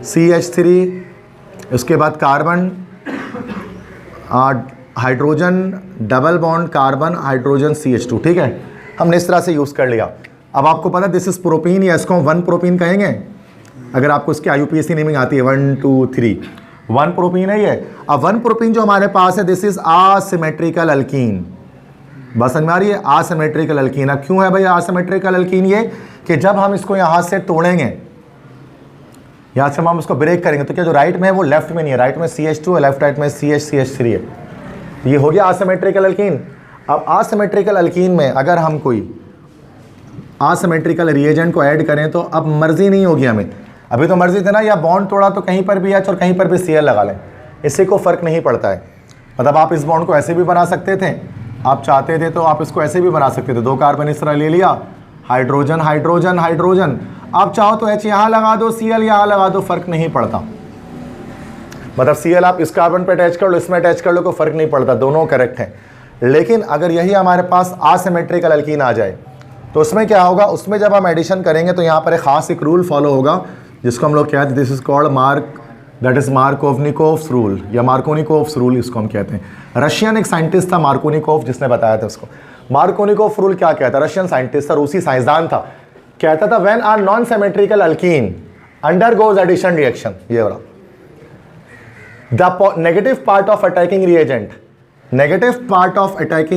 CH3, उसके बाद carbon, hydrogen, double bond carbon, hydrogen CH2। ठीक है, हमने इस तरह से यूज़ कर लिया। अब आपको पता है दिस इज प्रोपीन, या इसको हम 1 प्रोपीन कहेंगे, अगर आपको इसकी IUPAC नेमिंग आती है, 1 2 3, 1 प्रोपीन है ये। अब 1 प्रोपीन जो हमारे पास है, दिस इज असिमेट्रिकल अल्कीन। बस समझ में आ रही है, असिमेट्रिकल अल्कीन। अब क्यों है भाई असिमेट्रिकल अल्कीन, ये कि जब हम इसको यहाँ से तोड़ेंगे, यहाँ से हम इसको ब्रेक करेंगे, तो क्या जो राइट में है वो लेफ्ट में नहीं है, राइट में CH2 है, लेफ्ट राइट में CH3 है, ये हो गया असिमेट्रिकल अल्कीन। अब असिमेट्रिकल अल्कीन में अगर हम कोई असिमेट्रिकल रिएजेंट को ऐड करें तो अब मर्जी नहीं होगी हमें। अभी तो मर्जी थे ना, या बॉन्ड तोड़ा तो कहीं पर भी H और कहीं पर भी Cl लगा लें, इससे कोई फ़र्क नहीं पड़ता है। मतलब आप इस बॉन्ड को ऐसे भी बना सकते थे, आप चाहते थे तो आप इसको ऐसे भी बना सकते थे, 2 कार्बन इस तरह ले लिया, हाइड्रोजन हाइड्रोजन हाइड्रोजन, आप चाहो तो H यहाँ लगा दो, Cl यहाँ लगा दो, फ़र्क नहीं पड़ता। मतलब Cl आप इस कार्बन पे अटैच कर लो, इसमें अटैच कर लो, कोई फ़र्क नहीं पड़ता, दोनों करेक्ट हैं। लेकिन अगर यही हमारे पास असिमेट्रिकल अल्कीन आ जाए तो उसमें क्या होगा, उसमें जब हम एडिशन करेंगे तो यहाँ पर एक ख़ास एक रूल फॉलो होगा, जिसको हम लोग कहते हैं, this is called that is Markovnikov's rule, या मार्कोनिकोव्स रूल इसको हम कहते हैं। रशियन एक साइंटिस्ट था मार्कोनिकोव, जिसने बताया था उसको। मार्कोनिकोव रूल क्या कहता है, रशियन साइंटिस्ट था, रूसी साइंसदान था, कहता था when are non symmetrical alkene undergoes addition reaction, ये वाला, the negative part of attacking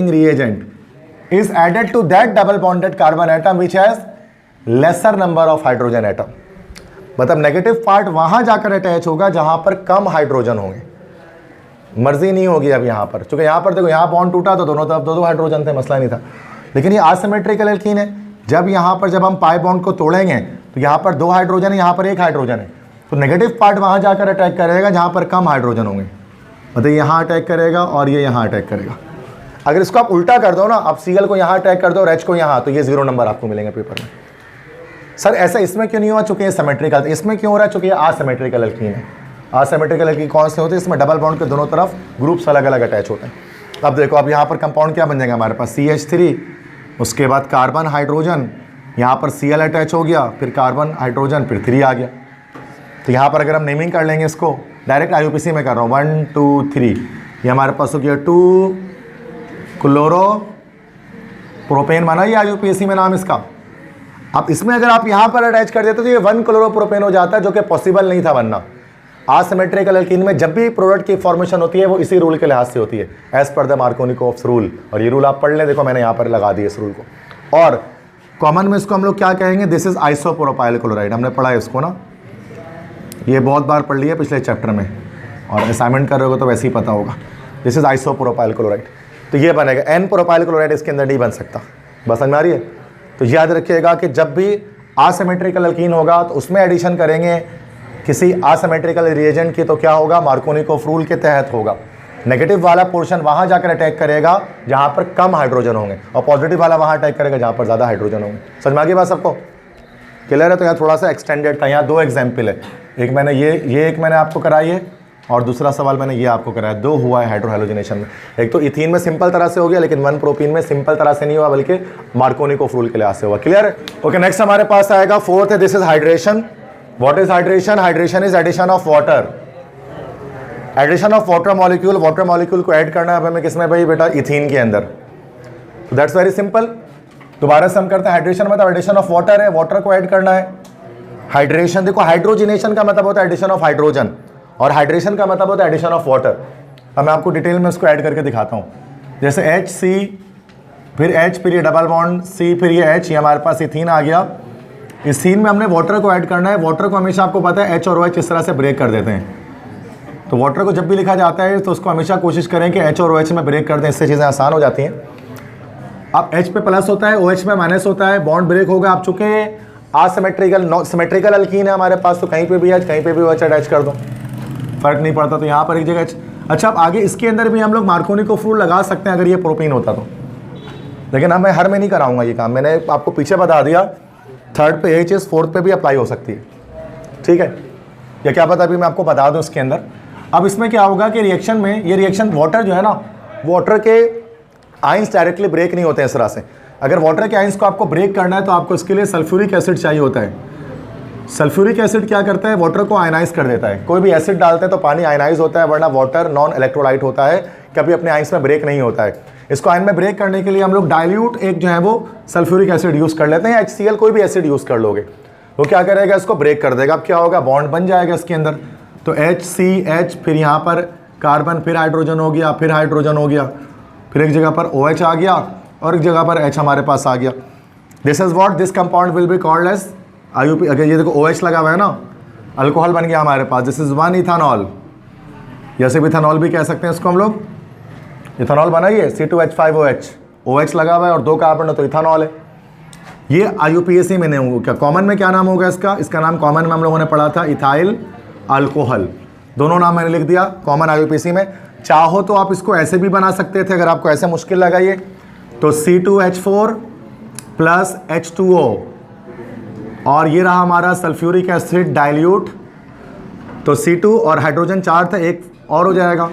reagent is added to that double bonded carbon atom which has laser number of hydrogen atom, मतलब negative part वहां जाकर attach होगा जहां पर कम hydrogen होंगे। मर्जी नहीं होगी अब यहाँ पर, क्योंकि यहाँ पर देखो यहाँ बॉन्ड टूटा तो दोनों तरफ दो हाइड्रोजन थे, मसला नहीं था। लेकिन ये असिमेट्रिकल एल्कीन है, जब यहाँ पर जब हम पाई बॉन्ड को तोड़ेंगे तो यहाँ पर 2 हाइड्रोजन है, यहाँ पर 1 हाइड्रोजन है, तो नेगेटिव पार्ट वहाँ जाकर अटैक करेगा जहाँ पर कम हाइड्रोजन होंगे, मतलब यहाँ अटैक करेगा और ये यहाँ अटैक करेगा। अगर इसको आप उल्टा कर दो ना, आप Cl को यहाँ अटैक कर दो और H को यहाँ, तो ये 0 नंबर आपको मिलेंगे पेपर में। सर ऐसा इसमें क्यों नहीं हुआ, चूंकि ये सिमेट्रिकल, इसमें क्यों हो रहा है, चूंकि ये असिमेट्रिकल एल्कीन है। असिमेट्रिकल एल्कीन कौन से होते हैं, इसमें डबल बॉन्ड के दोनों तरफ ग्रुप्स अलग अलग अटैच होते हैं। अब देखो, अब यहाँ पर कंपाउंड क्या बन जाएगा हमारे पास, CH3, उसके बाद कार्बन हाइड्रोजन, यहाँ पर Cl अटैच हो गया, फिर कार्बन हाइड्रोजन, फिर 3 आ गया। तो यहाँ पर अगर हम नेमिंग कर लेंगे इसको, डायरेक्ट IUPAC में कर रहा हूँ, 1 2 3, ये हमारे पास हो गया 2 क्लोरो प्रोपेन, बना ये IUPAC में नाम इसका। अब इसमें अगर आप यहाँ पर अटैच कर देते तो ये 1 क्लोरो प्रोपेन हो जाता है, जो कि पॉसिबल नहीं था बनना। असिमेट्रिकल एल्कीन में जब भी प्रोडक्ट की फॉर्मेशन होती है वो इसी रूल के लिहाज से होती है, as per the Markovnikov's rule. और ये रूल आप पढ़ लें, देखो मैंने यहाँ पर लगा दिया इस रूल को। और कॉमन में इसको हम लोग क्या कहेंगे, दिस इज आइसोप्रोपाइल क्लोराइड, हमने पढ़ा है इसको ना, ये बहुत बार पढ़ लिया पिछले चैप्टर में, और असाइनमेंट कर रहे हो तो वैसे ही पता होगा। दिस इज आइसोप्रोपाइल क्लोराइड, तो ये बनेगा एन प्रोपाइल क्लोराइड, इसके अंदर नहीं बन सकता। बस समझ में आ रही है। तो याद रखिएगा कि जब भी असिमेट्रिकल एल्कीन होगा तो उसमें एडिशन करेंगे किसी असिमेट्रिकल रिएजेंट की, तो क्या होगा, मार्कोनिकोव रूल के तहत होगा। नेगेटिव वाला पोर्शन वहाँ जाकर अटैक करेगा जहाँ पर कम हाइड्रोजन होंगे, और पॉजिटिव वाला वहाँ अटैक करेगा जहाँ पर ज़्यादा हाइड्रोजन होंगे। समझ में आ गई बात सबको, क्लियर है। तो यहाँ थोड़ा सा एक्सटेंडेड था, यहाँ 2 एग्जाम्पल है, एक मैंने ये एक मैंने आपको कराई है, और दूसरा सवाल मैंने ये आपको कराया। 2 हुआ है हाइड्रोहेलोजिनेशन में, एक तो इथीन में सिंपल तरह से हो गया, लेकिन 1 प्रोपीन में सिंपल तरह से नहीं हुआ, बल्कि मार्कोनिकोव रूल के लिहाज से हुआ। क्लियर है। ओके, नेक्स्ट हमारे पास आएगा 4th है, this is hydration. What is hydration, hydration is addition of water, addition of water molecule. Water molecule को ऐड करना है हमें किसमें भाई बेटा, इथीन के अंदर। तो दैट्स वेरी सिंपल। दोबारा से हम करते हैं, हाइड्रेशन मतलब एडिशन ऑफ वाटर है, वाटर को ऐड करना है। हाइड्रेशन देखो, हाइड्रोजिनेशन का मतलब होता है एडिशन ऑफ हाइड्रोजन, और हाइड्रेशन का मतलब होता है एडिशन ऑफ वाटर। अब मैं आपको डिटेल में इसको ऐड करके दिखाता हूँ। जैसे HC, फिर H, फिर ये डबल बॉन्ड C, फिर ये H, ये हमारे पास इथीन आ गया। इस सीन में हमने वाटर को ऐड करना है। वाटर को हमेशा आपको पता है H और OH इस तरह से ब्रेक कर देते हैं। तो वाटर को जब भी लिखा जाता है तो उसको हमेशा कोशिश करें कि H और OH में ब्रेक कर दें, इससे चीज़ें आसान हो जाती हैं। अब H पे प्लस होता है, OH में माइनस होता है, बॉन्ड ब्रेक होगा। आप चुके असिमेट्रिकल सिमेट्रिकल एल्कीन है हमारे पास, तो कहीं पे भी H कहीं पे भी OH अटैच कर दो, फर्क नहीं पड़ता। तो यहाँ पर एक जगह H। अच्छा, अब आगे इसके अंदर भी हम लोग मार्कोनिकोव रूल लगा सकते हैं अगर ये प्रोपीन होता तो, लेकिन अब मैं हर में नहीं कराऊंगा ये काम। मैंने आपको पीछे बता दिया, 3rd पे यही चीज़ 4th पे भी अप्लाई हो सकती है, ठीक है। या क्या पता अभी मैं आपको बता दूं इसके अंदर। अब इसमें क्या होगा कि रिएक्शन में, ये रिएक्शन वाटर जो है ना, वाटर के आइंस डायरेक्टली ब्रेक नहीं होते हैं इस तरह से। अगर वाटर के आइंस को आपको ब्रेक करना है तो आपको इसके लिए सल्फ्यूरिक एसिड चाहिए होता है। सल्फ्यूरिक एसिड क्या करता है, वाटर को आयनाइज कर देता है। कोई भी एसिड डालते हैं तो पानी आयनाइज होता है, वरना वाटर नॉन इलेक्ट्रोलाइट होता है, कभी अपने आइंस में ब्रेक नहीं होता है। इसको आयन में ब्रेक करने के लिए हम लोग डाइल्यूट एक जो है वो सल्फ्यूरिक एसिड यूज़ कर लेते हैं, HCl कोई भी एसिड यूज़ कर लोगे, वो क्या करेगा, इसको ब्रेक कर देगा। अब क्या होगा, बॉन्ड बन जाएगा इसके अंदर। तो HCH, फिर यहाँ पर कार्बन, फिर हाइड्रोजन हो गया, फिर हाइड्रोजन हो गया, फिर एक जगह पर OH आ गया, और एक जगह पर H हमारे पास आ गया। This is what this compound will be called as IUP। अगर ये देखो OH लगा हुआ है ना, अल्कोहल बन गया हमारे पास। दिस इज 1 इथानॉल, जैसे भी इथानॉल भी कह सकते हैं इसको हम लोग। इथानॉल बना ये C2H5OH, OH लगा हुआ है और 2 कार्बन है, तो इथानॉल है। ये IUPAC में नहीं होगा। क्या कॉमन में क्या नाम होगा इसका, इसका नाम कॉमन में हम लोगों ने पढ़ा था इथाइल अल्कोहल। दोनों नाम मैंने लिख दिया कॉमन IUPAC में। चाहो तो आप इसको ऐसे भी बना सकते थे, अगर आपको ऐसे मुश्किल लगा ये, तो C2H4 प्लस H2O, और ये रहा हमारा सल्फ्यूरिक एसिड डाइल्यूट। तो C2 और हाइड्रोजन 4 था, एक और हो जाएगा,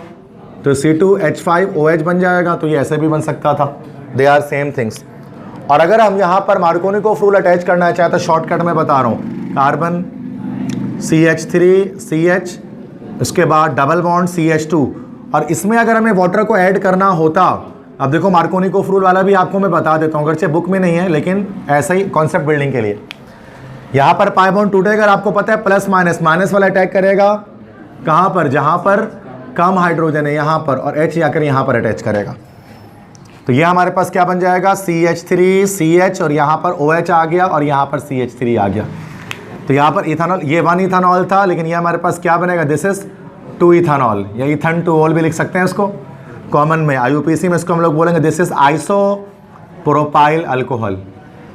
तो C2H5OH बन जाएगा। तो ये ऐसे भी बन सकता था, दे आर सेम थिंग्स। और अगर हम यहाँ पर मार्कोनिकोव रूल अटैच करना चाहे तो शॉर्टकट में बता रहा हूँ, कार्बन CH3CH, उसके बाद डबल बॉन्ड CH2, और इसमें अगर हमें वाटर को ऐड करना होता, अब देखो मार्कोनिकोव रूल वाला भी आपको मैं बता देता हूँ, अगरचे बुक में नहीं है, लेकिन ऐसा ही कॉन्सेप्ट बिल्डिंग के लिए। यहाँ पर पाई बॉन्ड टूटेगा, अगर आपको पता है प्लस माइनस, माइनस वाला अटैक करेगा कहाँ पर, जहाँ पर कम हाइड्रोजन है यहाँ पर, और H जाकर यहाँ पर अटैच करेगा। तो ये हमारे पास क्या बन जाएगा, CH3CH और यहाँ पर OH आ गया और यहाँ पर CH3 आ गया। तो यहाँ पर इथानॉल, ये 1 इथानॉल था, लेकिन ये हमारे पास क्या बनेगा, दिस इज 2 इथानॉल या इथन 2 भी लिख सकते हैं इसको। कॉमन में IUPAC में इसको हम लोग बोलेंगे दिस इज आइसोप्रोपाइल अल्कोहल।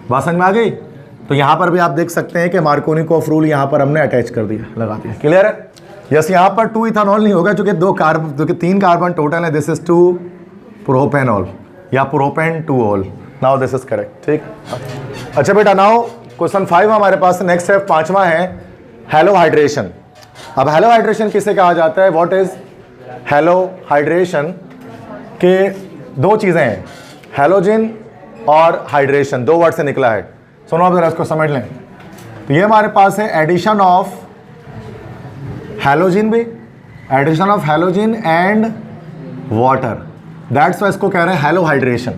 बात समझ में आ गई। तो यहाँ पर भी आप देख सकते हैं कि मार्कोनिकोफ रूल यहाँ पर हमने अटैच कर दिया, लगा दिया। क्लियर है। यस, यहाँ पर 2 इथानॉल नहीं होगा क्योंकि 3 कार्बन टोटल है। दिस इज 2 प्रोपेनॉल या प्रोपेन 2ऑल। Now this is correct. ठीक। अच्छा बेटा, नाउ क्वेश्चन 5 हमारे पास नेक्स्ट है, 5वां है हेलो हाइड्रेशन। अब हेलो हाइड्रेशन किसे कहा जाता है, व्हाट इज हेलो हाइड्रेशन के 2 चीज़ें हैं, हेलोजन और हाइड्रेशन, 2 वर्ड से निकला है। सुनो अब जरा इसको समझ लें। तो ये हमारे पास है एडिशन ऑफ हैलोजन भी, addition of halogen and water, that's why इसको कह रहे हैं हेलो हाइड्रेशन।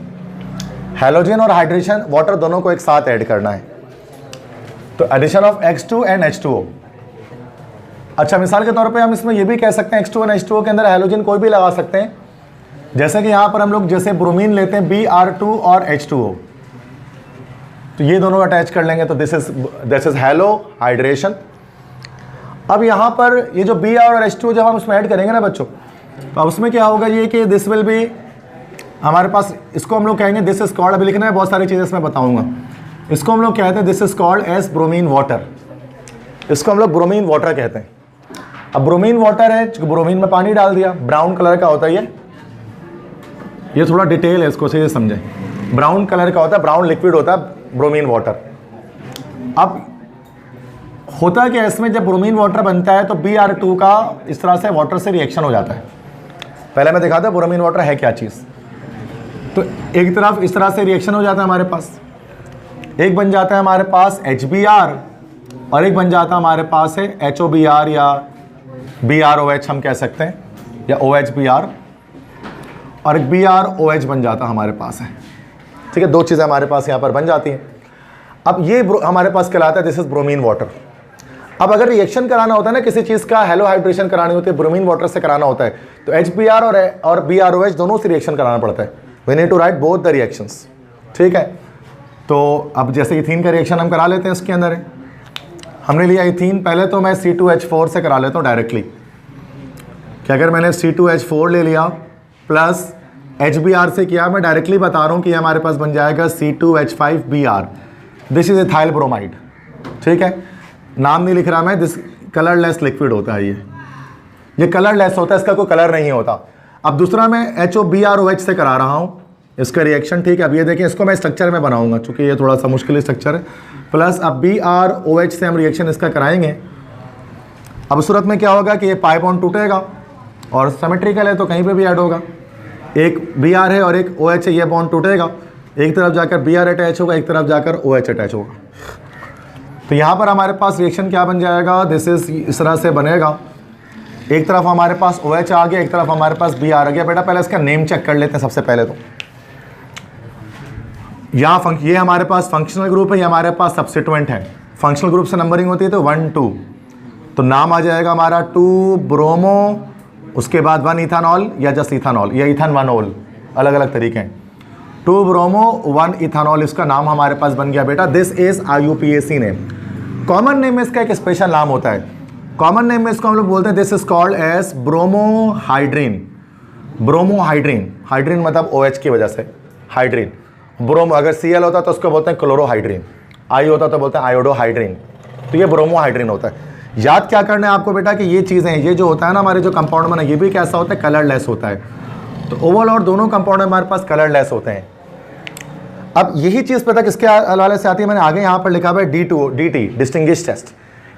हैलोजन और हाइड्रेशन वाटर दोनों को एक साथ ऐड करना है, तो addition of H2 and H2O। अच्छा, मिसाल के तौर पे हम इसमें ये भी कह सकते हैं H2 एंड H2O के अंदर हैलोजन कोई भी लगा सकते हैं, जैसे कि यहाँ पर हम लोग जैसे ब्रोमीन लेते हैं Br2 और H2O, तो ये दोनों अटैच कर लेंगे, तो दिस इज हेलो हाइड्रेशन। अब यहाँ पर ये जो Br और H2O जब हम उसमें ऐड करेंगे ना बच्चों, तो अब उसमें क्या होगा ये कि दिस विल बी हमारे पास, इसको हम लोग कहेंगे दिस इज कॉल्ड, अभी लिखना है बहुत सारी चीज़ें इसमें बताऊंगा, इसको हम लोग कहते हैं this is called as bromine water, इसको हम लोग ब्रोमीन वाटर कहते हैं। अब ब्रोमीन वाटर है, ब्रोमीन में पानी डाल दिया, ब्राउन कलर का होता है ये थोड़ा डिटेल है, इसको से समझें। ब्राउन कलर का होता है, ब्राउन लिक्विड होता है ब्रोमीन वाटर। अब होता है कि इसमें जब ब्रोमीन वाटर बनता है तो Br2 का इस तरह से वाटर से रिएक्शन हो जाता है। पहले मैं दिखाता ब्रोमीन वाटर है क्या चीज़। तो एक तरफ इस तरह से रिएक्शन हो जाता है हमारे पास, एक बन जाता है हमारे पास HBr और एक बन जाता है हमारे पास है HOBr या BrOH हम कह सकते हैं, या OHBr, और एक BrOH बन जाता हमारे पास है। ठीक है, 2 चीज़ें हमारे पास यहाँ पर बन जाती हैं। अब ये हमारे पास कहलाता है दिस इज ब्रोमीन वाटर। अब अगर रिएक्शन कराना होता है ना किसी चीज़ का, हेलो हाइड्रेशन करानी होती है, ब्रोमीन वाटर से कराना होता है, तो HBr और BrOH दोनों से रिएक्शन कराना पड़ता है। We need to write both the reactions. ठीक है, तो अब जैसे इथीन का रिएक्शन हम करा लेते हैं, इसके अंदर है हमने लिया इथीन, पहले तो मैं C2H4 से करा लेता हूँ डायरेक्टली, कि अगर मैंने C2H4 ले लिया प्लस HBr से किया, मैं डायरेक्टली बता रहा हूँ कि हमारे पास बन जाएगा C2H5Br, this is ethyl bromide. ठीक है, नाम नहीं लिख रहा मैं, दिस कलरलेस लिक्विड होता है, ये कलरलेस होता है, इसका कोई कलर नहीं होता। अब दूसरा मैं HOBrOH से करा रहा हूँ इसका रिएक्शन। ठीक है, अब ये देखिए, इसको मैं स्ट्रक्चर में बनाऊंगा चूंकि ये थोड़ा सा मुश्किल स्ट्रक्चर है, प्लस अब BrOH से हम रिएक्शन इसका कराएंगे। अब सूरत में क्या होगा कि ये पाई बॉन्ड टूटेगा और सिमेट्रिकल है तो कहीं पे भी ऐड होगा, एक Br है और एक OH है, ये बॉन्ड टूटेगा, एक तरफ जाकर Br अटैच होगा, एक तरफ जाकर OH अटैच होगा। तो यहाँ पर हमारे पास रिएक्शन क्या बन जाएगा, दिस इज इस तरह से बनेगा, एक तरफ हमारे पास OH आ गया, एक तरफ हमारे पास Br आ गया। बेटा पहले इसका नेम चेक कर लेते हैं सबसे पहले। तो यहाँ ये हमारे पास फंक्शनल ग्रुप है, ये हमारे पास सब्स्टिट्यूएंट है। फंक्शनल ग्रुप से नंबरिंग होती है तो 1 2, तो नाम आ जाएगा हमारा 2 ब्रोमो, उसके बाद 1 इथानॉल या जस्ट इथानॉल या इथन 1 ओल, अलग अलग तरीके हैं। 2 ब्रोमो 1 इथानॉल इसका नाम हमारे पास बन गया बेटा। This is IUPAC name. Common name में इसका एक स्पेशल नाम होता है, कॉमन नेम में इसको हम लोग बोलते हैं this is called as bromohydrin. Bromohydrin, hydrin मतलब OH की वजह से हाइड्रीन। ब्रोमो अगर Cl होता तो उसको बोलते हैं क्लोरोहाइड्रीन, I होता तो बोलते हैं आयोडोहाइड्रीन, तो ये ब्रोमोहाइड्रीन होता है। याद क्या करना है आपको बेटा कि ये चीज़ें, ये जो होता है ना हमारे जो कंपाउंड बना, ये भी कैसा होता है, कलरलेस होता है। तो ओवल और दोनों कंपाउंड हमारे पास कलरलेस होते हैं। अब यही चीज़ पता किसके हवाले से आती है, मैंने आगे यहाँ पर लिखा हुआ है DT डिस्टिंग्विश टेस्ट।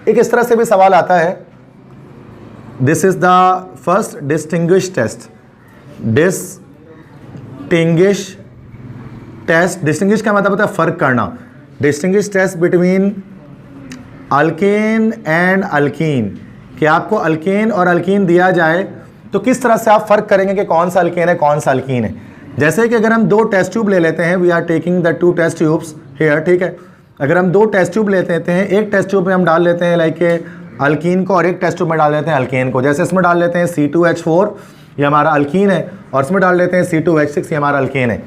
एक इस तरह से भी सवाल आता है, this is the first distinguish test. Distinguish test, distinguish का मतलब होता है फर्क करना। Distinguish test between alkane and alkene, कि आपको अल्केन और अल्कीन दिया जाए तो किस तरह से आप फर्क करेंगे कि कौन सा अल्केन है कौन सा अल्कीन है। जैसे कि अगर हम 2 टेस्ट ट्यूब ले लेते हैं, we are taking the 2 test tubes here. ठीक है, अगर हम 2 टेस्ट ट्यूब लेते हैं, एक टेस्ट ट्यूब में हम डाल लेते हैं लाइक अल्कीन को और एक टेस्ट ट्यूब में डाल लेते हैं अल्केन को। जैसे इसमें डाल लेते हैं C2H4, ये हमारा अल्कीन है, और इसमें डाल लेते हैं C2H6, ये हमारा अल्केन है।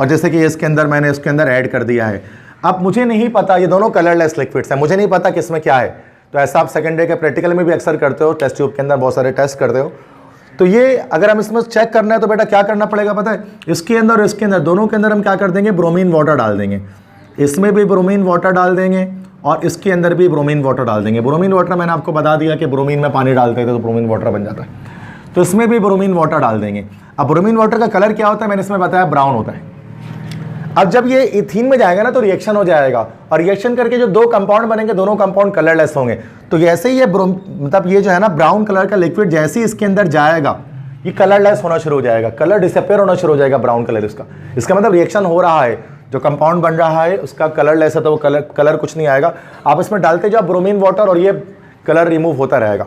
और जैसे कि इसके अंदर मैंने इसके अंदर ऐड कर दिया है। अब मुझे नहीं पता, ये दोनों कलरलेस लिक्विड्स हैं, मुझे नहीं पता किसमें क्या है। तो ऐसा आप सेकेंड डे के प्रैक्टिकल में भी अक्सर करते हो, टेस्ट ट्यूब के अंदर बहुत सारे टेस्ट करते हो। तो ये अगर हम इसमें चेक करना है तो बेटा क्या करना पड़ेगा पता है, इसके अंदर और इसके अंदर दोनों के अंदर हम क्या कर देंगे, ब्रोमीन वाटर डाल देंगे। इसमें भी ब्रोमीन वाटर डाल देंगे और इसके अंदर भी ब्रोमीन वाटर डाल देंगे। ब्रोमीन वाटर मैंने आपको बता दिया कि ब्रोमीन में पानी डालते थे तो ब्रोमीन वाटर बन जाता है, तो इसमें भी ब्रोमीन वाटर डाल देंगे। अब ब्रोमीन वाटर का कलर क्या होता है, मैंने इसमें बताया ब्राउन होता है। अब जब ये इथीन में जाएगा ना तो रिएक्शन हो जाएगा, और रिएक्शन करके जो दो कंपाउंड बनेंगे दोनों कंपाउंड कलरलेस होंगे। तो जैसे ही ये मतलब ये जो है ना ब्राउन कलर का लिक्विड जैसे ही इसके अंदर जाएगा ये कलरलेस होना शुरू हो जाएगा, कलर डिसअपियर होना शुरू हो जाएगा ब्राउन कलर। इसका मतलब रिएक्शन हो रहा है, जो कंपाउंड बन रहा है उसका कलरलेस है तो वो कलर कुछ नहीं आएगा। आप इसमें डालते जाओ ब्रोमीन वाटर और ये कलर रिमूव होता रहेगा।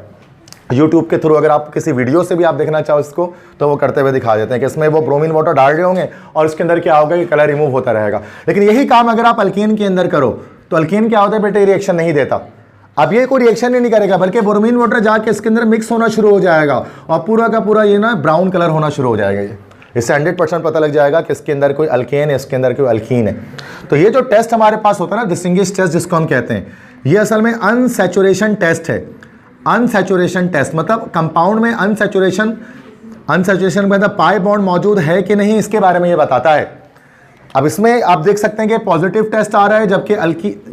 यूट्यूब के थ्रू अगर आप किसी वीडियो से भी आप देखना चाहो इसको तो वो करते हुए दिखा देते हैं कि इसमें वो ब्रोमीन वाटर डाल रहे होंगे और इसके अंदर क्या होगा कि कलर रिमूव होता रहेगा। लेकिन यही काम अगर आप अल्केन के अंदर करो तो अल्केन क्या होता है बेटे, रिएक्शन नहीं देता। अब ये कोई रिएक्शन ही नहीं करेगा बल्कि ब्रोमीन वाटर जाके इसके अंदर मिक्स होना शुरू हो जाएगा और पूरा का पूरा ये ना ब्राउन कलर होना शुरू हो जाएगा। ये इससे 100% पता लग जाएगा कि इसके अंदर कोई अल्केन है, इसके अंदर कोई अल्कीन है। तो ये जो टेस्ट हमारे पास होता है ना, डिस्टिंग्विश टेस्ट जिसको हम कहते हैं, ये असल में अनसैचुरेशन टेस्ट है। अनसैचुरेशन टेस्ट मतलब कंपाउंड में अनसैचुरेशन मतलब पाई बॉन्ड मौजूद है कि नहीं इसके बारे में ये बताता है। अब इसमें आप देख सकते हैं कि पॉजिटिव टेस्ट आ रहा है, जबकि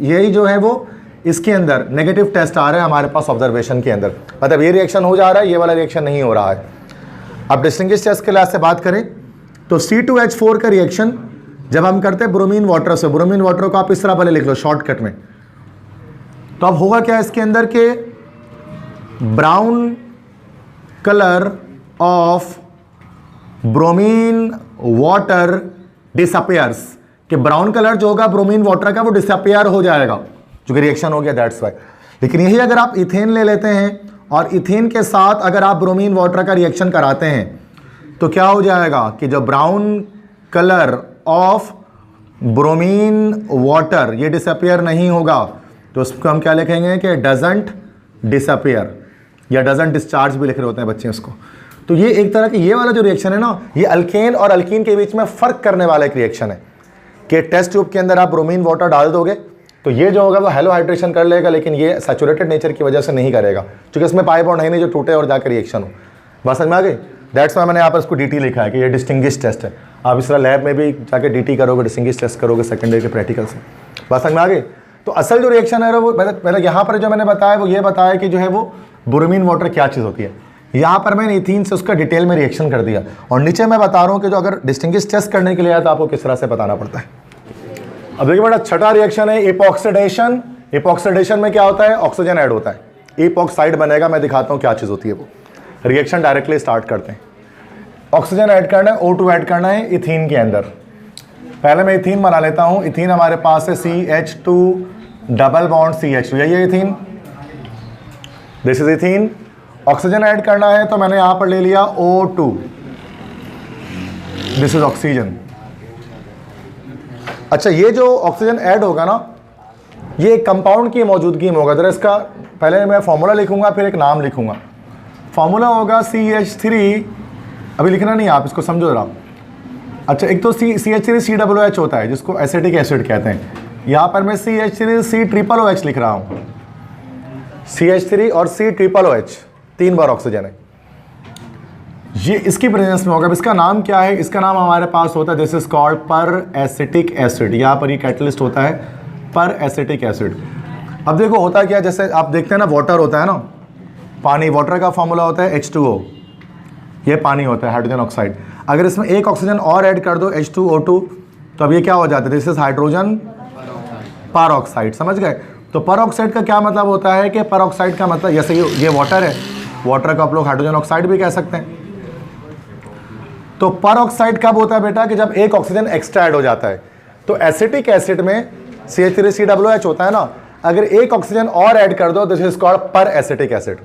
यही जो है वो इसके अंदर नेगेटिव टेस्ट आ रहा है हमारे पास ऑब्जर्वेशन के अंदर। मतलब ये रिएक्शन हो जा रहा है, ये वाला रिएक्शन नहीं हो रहा है। अब डिस्टिंग्विश टेस्ट के लिहाज से बात करें तो C2H4 का रिएक्शन जब हम करते हैं ब्रोमीन वाटर से, ब्रोमीन वाटर को आप इस तरह पहले लिख लो शॉर्टकट में, तो अब होगा क्या इसके अंदर के brown colour of bromine water disappears, कि ब्राउन कलर जो होगा ब्रोमीन वाटर का वो डिसअपियर हो जाएगा क्योंकि रिएक्शन हो गया, दैट्स वाई। लेकिन यही अगर आप इथेन ले लेते हैं और इथेन के साथ अगर आप ब्रोमीन वाटर का रिएक्शन कराते हैं तो क्या हो जाएगा कि जो brown colour of bromine water ये डिसअपियर नहीं होगा, तो उसको हम क्या लिखेंगे कि डजंट डिसअपियर या डजंट डिस्चार्ज भी लिख रहे होते हैं बच्चे उसको। तो ये एक तरह की ये वाला जो रिएक्शन है ना, ये अल्केन और अल्कीन के बीच में फ़र्क करने वाला एक रिएक्शन है कि टेस्ट ट्यूब के अंदर आप ब्रोमीन वाटर डाल दोगे तो ये जो होगा वो हेलो हाइड्रेशन कर लेगा, लेकिन ये सैचुरेटेड नेचर की वजह से नहीं करेगा क्योंकि इसमें पाई बॉन्ड है नहीं जो टूटे और जाकर रिएक्शन हो। बात समझ में आ गई? दैट्स वाई मैंने यहाँ पर इसको DT लिखा है कि ये डिस्टिंग्विश टेस्ट है। आप इस तरह लैब में भी जाके DT करोगे, डिस्टिंग्विश टेस्ट करोगे सेकेंड ईयर के प्रैक्टिकल से। बात समझ में आ गई? तो असल जो रिएक्शन है वो पहले यहाँ पर जो मैंने बताया वो ये बताया कि जो है वो ब्रोमीन वाटर क्या चीज़ होती है। यहाँ पर मैंने इथीन से उसका डिटेल में रिएक्शन कर दिया और नीचे मैं बता रहा हूँ कि जो अगर डिस्टिंग्विश टेस्ट करने के लिए आया तो आपको किस तरह से बताना पड़ता है। अब देखिए बेटा छठा रिएक्शन है इपॉक्सीडेशन। इपॉक्सीडेशन में क्या होता है, ऑक्सीजन ऐड होता है, इपॉक्साइड बनेगा। मैं दिखाता हूँ क्या चीज़ होती है वो। रिएक्शन डायरेक्टली स्टार्ट करते हैं। ऑक्सीजन ऐड करना है, O2 ऐड करना है इथीन के अंदर। पहले मैं इथीन बना लेता हूँ। इथीन हमारे पास है CH2 डबल बॉन्ड CH2, यही है ethene, this is ethene. Oxygen add करना है तो मैंने यहाँ पर ले लिया O2, दिस इज ऑक्सीजन। अच्छा, ये जो ऑक्सीजन ऐड होगा ना ये एक कंपाउंड की मौजूदगी में होगा। जरा इसका पहले मैं फॉर्मूला लिखूंगा फिर एक नाम लिखूंगा। फॉर्मूला होगा CH3, अभी लिखना नहीं आप इसको समझो जरा। अच्छा, एक तो CH3 COOH होता है जिसको एसिटिक एसिड कहते हैं। यहाँ पर मैं CH3 COOH लिख रहा हूँ। CH3 और COOH 3 बार ऑक्सीजन है, ये इसकी प्रेजेंस में होगा। अब इसका नाम क्या है, इसका नाम हमारे पास होता है दिस इज कॉल्ड पर एसिटिक एसिड। यहाँ पर ये कैटलिस्ट होता है पर एसिटिक एसिड। अब देखो होता क्या, जैसे आप देखते हैं ना वाटर होता है ना, पानी, वाटर का फॉर्मूला होता है H2O, ये पानी होता है हाइड्रोजन ऑक्साइड। अगर इसमें एक ऑक्सीजन और ऐड कर दो H2O2 तो अब ये क्या हो जाता है, दिस इज हाइड्रोजन पर ऑक्साइड। समझ गए? तो पर ऑक्साइड का क्या मतलब होता है कि पर ऑक्साइड का मतलब जैसे ये वाटर है, वाटर को आप लोग हाइड्रोजन ऑक्साइड भी कह सकते हैं। तो पर ऑक्साइड कब होता है बेटा कि जब एक ऑक्सीजन एक्स्ट्रा ऐड हो जाता है। तो एसिटिक एसिड में CH3 COOH होता है ना, अगर एक ऑक्सीजन और ऐड कर दो दिस इज कॉल्ड पर एसिटिक एसिड।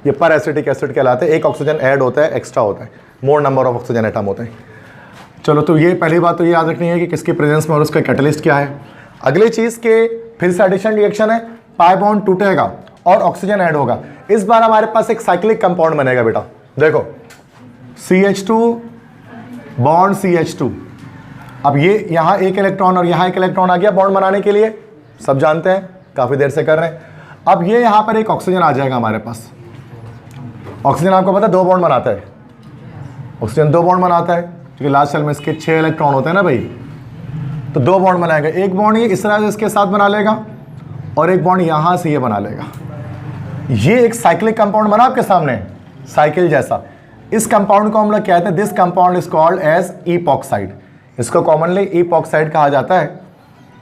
ये पर एसिटिक एसिड कहलाते हैं। एक ऑक्सीजन ऐड होता है, एक्स्ट्रा होता है, मोर नंबर ऑफ ऑक्सीजन एटम होते हैं। चलो, तो ये पहली बात तो ये याद रखनी है कि किसकी प्रेजेंस में और उसका कैटलिस्ट क्या है। अगली चीज़ के फिर से एडिशन रिएक्शन है, पाई बॉन्ड टूटेगा और ऑक्सीजन ऐड होगा। इस बार हमारे पास एक साइक्लिक कंपाउंड बनेगा बेटा। देखो CH2 बॉन्ड CH2 अब ये यहाँ एक इलेक्ट्रॉन और यहाँ एक इलेक्ट्रॉन आ गया बॉन्ड बनाने के लिए, सब जानते हैं, काफ़ी देर से कर रहे हैं। अब ये यहाँ पर एक ऑक्सीजन आ जाएगा हमारे पास। ऑक्सीजन आपको पता है 2 बॉन्ड बनाता है, ऑक्सीजन 2 बॉन्ड बनाता है, क्योंकि लास्ट सेल में इसके 6 इलेक्ट्रॉन होते हैं ना भाई, तो 2 बॉन्ड बनाएगा। एक बॉन्ड ये इस तरह से इसके साथ बना लेगा और एक बॉन्ड यहाँ से ये बना लेगा। ये एक साइक्लिक कंपाउंड बना आपके सामने, साइकिल जैसा। इस कंपाउंड को हम लोग कहते हैं, this compound is called as epoxide. इसको कॉमनली ईपॉक्साइड कहा जाता है।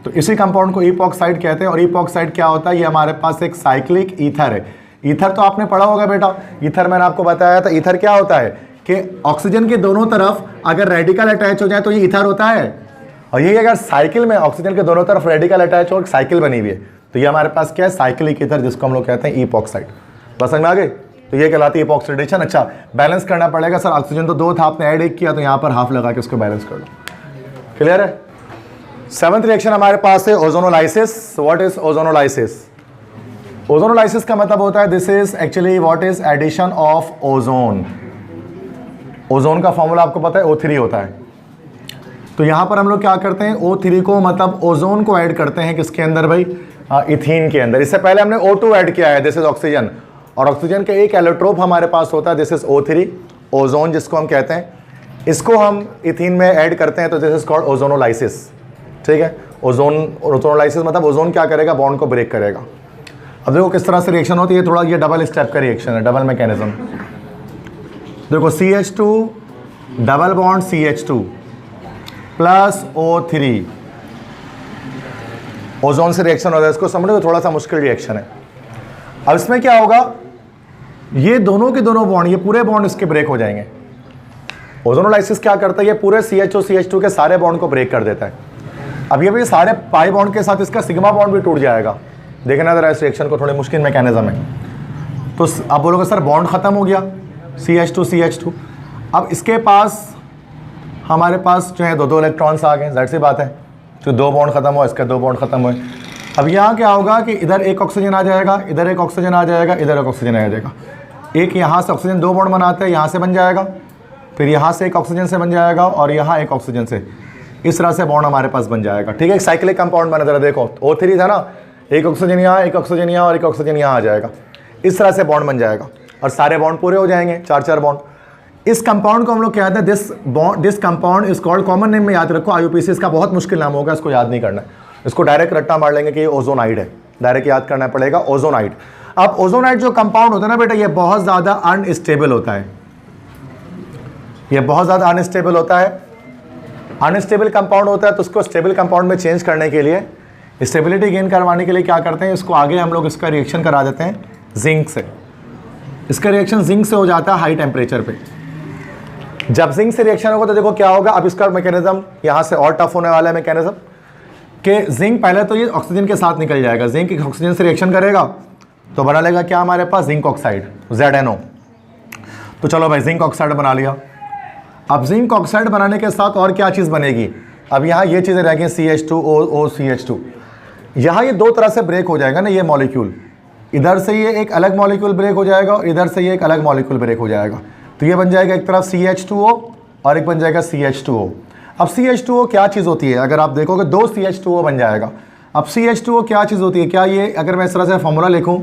तो इसी कंपाउंड को ईपॉक्साइड कहते हैं। और ईपॉक्साइड क्या होता है, ये हमारे पास एक साइक्लिक ईथर है। ईथर तो आपने पढ़ा होगा बेटा, ईथर मैंने आपको बताया था। ईथर क्या होता है कि ऑक्सीजन के दोनों तरफ अगर रेडिकल अटैच हो जाए तो ये ईथर होता है। और ये अगर साइकिल में ऑक्सीजन के दोनों तरफ रेडिकल अटैच हो, साइकिल बनी हुई है, तो ये हमारे पास क्या है, साइक्लिक ईथर, जिसको हम लोग कहते हैं ईपॉक्साइड। बस समझ में आ गए? तो ये कहलाती है ईपॉक्सीडेशन। अच्छा, बैलेंस करना पड़ेगा सर, ऑक्सीजन तो 2 था, आपने ऐड 1 किया, तो यहाँ पर हाफ लगा के उसको बैलेंस कर लो। क्लियर है? 7th रिएक्शन हमारे पास है ozonolysis. What is ozonolysis? Ozonolysis का मतलब होता है, this is actually what is addition of ozone. Ozone का फॉर्मूला आपको पता है O3 होता है। तो यहाँ पर हम लोग क्या करते हैं, O3 को मतलब ओजोन को ऐड करते हैं किसके अंदर भाई, इथीन के अंदर। इससे पहले हमने O2 ऐड किया है, दिस इज ऑक्सीजन, और ऑक्सीजन का एक एलोट्रोप हमारे पास होता है, दिस इज O3, ओजोन जिसको हम कहते हैं। इसको हम इथीन में ऐड करते हैं, तो दिस इज कॉल्ड ओजोनोलाइसिस। ठीक है, ओजोनोलाइसिस मतलब ओजोन क्या करेगा, बॉन्ड को ब्रेक करेगा। अब देखो किस तरह से रिएक्शन होती है, थोड़ा ये डबल स्टेप का रिएक्शन है, डबल मैकेनिज्म। देखो CH2 double bond CH2 plus O3, ozone से रिएक्शन होता है। इसको समझो, थोड़ा सा मुश्किल रिएक्शन है। अब इसमें क्या होगा, ये दोनों के दोनों बॉन्ड, ये पूरे बॉन्ड इसके ब्रेक हो जाएंगे। ओजोनोलाइसिस क्या करता है, ये पूरे CH2 के सारे बॉन्ड को ब्रेक कर देता है। अब ये भी सारे पाई बॉन्ड के साथ इसका सिग्मा बॉन्ड भी टूट जाएगा। देखना जरा इस रिएक्शन को, थोड़ी मुश्किल मैकेनिज्म है। तो अब बोलोगे सर बॉन्ड खत्म हो गया, CH2। अब इसके पास हमारे पास जो है 2 इलेक्ट्रॉन्स आ गए, जाहिर सी बात है, तो 2 बॉन्ड खत्म हुआ, इसके 2 बॉन्ड खत्म हुए। अब यहाँ क्या होगा कि इधर एक ऑक्सीजन आ जाएगा, इधर एक ऑक्सीजन आ जाएगा, इधर एक ऑक्सीजन आ जाएगा। एक यहाँ से ऑक्सीजन 2 बॉन्ड बनाते हैं, यहाँ से बन जाएगा, फिर यहाँ से एक ऑक्सीजन से बन जाएगा, और यहाँ एक ऑक्सीजन से, इस तरह से बॉन्ड हमारे पास बन जाएगा। ठीक है, एक साइक्लिक कंपाउंड बना। जरा देखो O3 था ना, एक ऑक्सीजन यहाँ, एक ऑक्सीजन यहाँ और एक ऑक्सीजन यहाँ आ जाएगा, इस तरह से बॉन्ड बन जाएगा, और सारे बॉन्ड पूरे हो जाएंगे, 4 बॉन्ड। इस कंपाउंड को हम लोग कहते हैं this compound is called, common name में याद रखो, IUPAC। इसका बहुत मुश्किल नाम होगा, इसको याद नहीं करना है, इसको डायरेक्ट रट्टा मार लेंगे कि ये ओजोनाइड है, डायरेक्ट याद करना पड़ेगा, ओजोनाइड। अब ओजोनाइड जो कंपाउंड होता है ना बेटा, ये बहुत ज़्यादा अनस्टेबल होता है, ये बहुत ज़्यादा अनस्टेबल होता है। अनस्टेबल कंपाउंड होता है, तो उसको स्टेबल कंपाउंड में चेंज करने के लिए, स्टेबिलिटी गेन करवाने के लिए क्या करते हैं, इसको आगे हम लोग इसका रिएक्शन करा देते हैं जिंक से। इसका रिएक्शन जिंक से हो जाता है हाई टेम्परेचर पे। जब जिंक से रिएक्शन होगा तो देखो क्या होगा, अब इसका मैकेनिज्म यहाँ से और टफ होने वाला है मैकेनिज्म, कि जिंक पहले तो ये ऑक्सीजन के साथ निकल जाएगा, जिंक ऑक्सीजन से रिएक्शन करेगा तो बना लेगा क्या हमारे पास, जिंक ऑक्साइड, ZNO। तो चलो भाई जिंक ऑक्साइड बना लिया। अब जिंक ऑक्साइड बनाने के साथ और क्या चीज़ बनेगी, अब यहाँ ये चीज़ें रह गई CH2O CH2, यहाँ ये 2 तरह से ब्रेक हो जाएगा ना, ये मॉलिक्यूल, इधर से ये एक अलग मॉलिक्यूल ब्रेक हो जाएगा और इधर से ये एक अलग मॉलिक्यूल ब्रेक हो जाएगा। तो ये बन जाएगा एक तरफ CH2O और एक बन जाएगा CH2O। अब CH2O क्या चीज़ होती है, अगर आप देखोगे 2 CH2O बन जाएगा। अब CH2O क्या चीज़ होती है, क्या ये, अगर मैं इस तरह से फॉर्मूला लिखूँ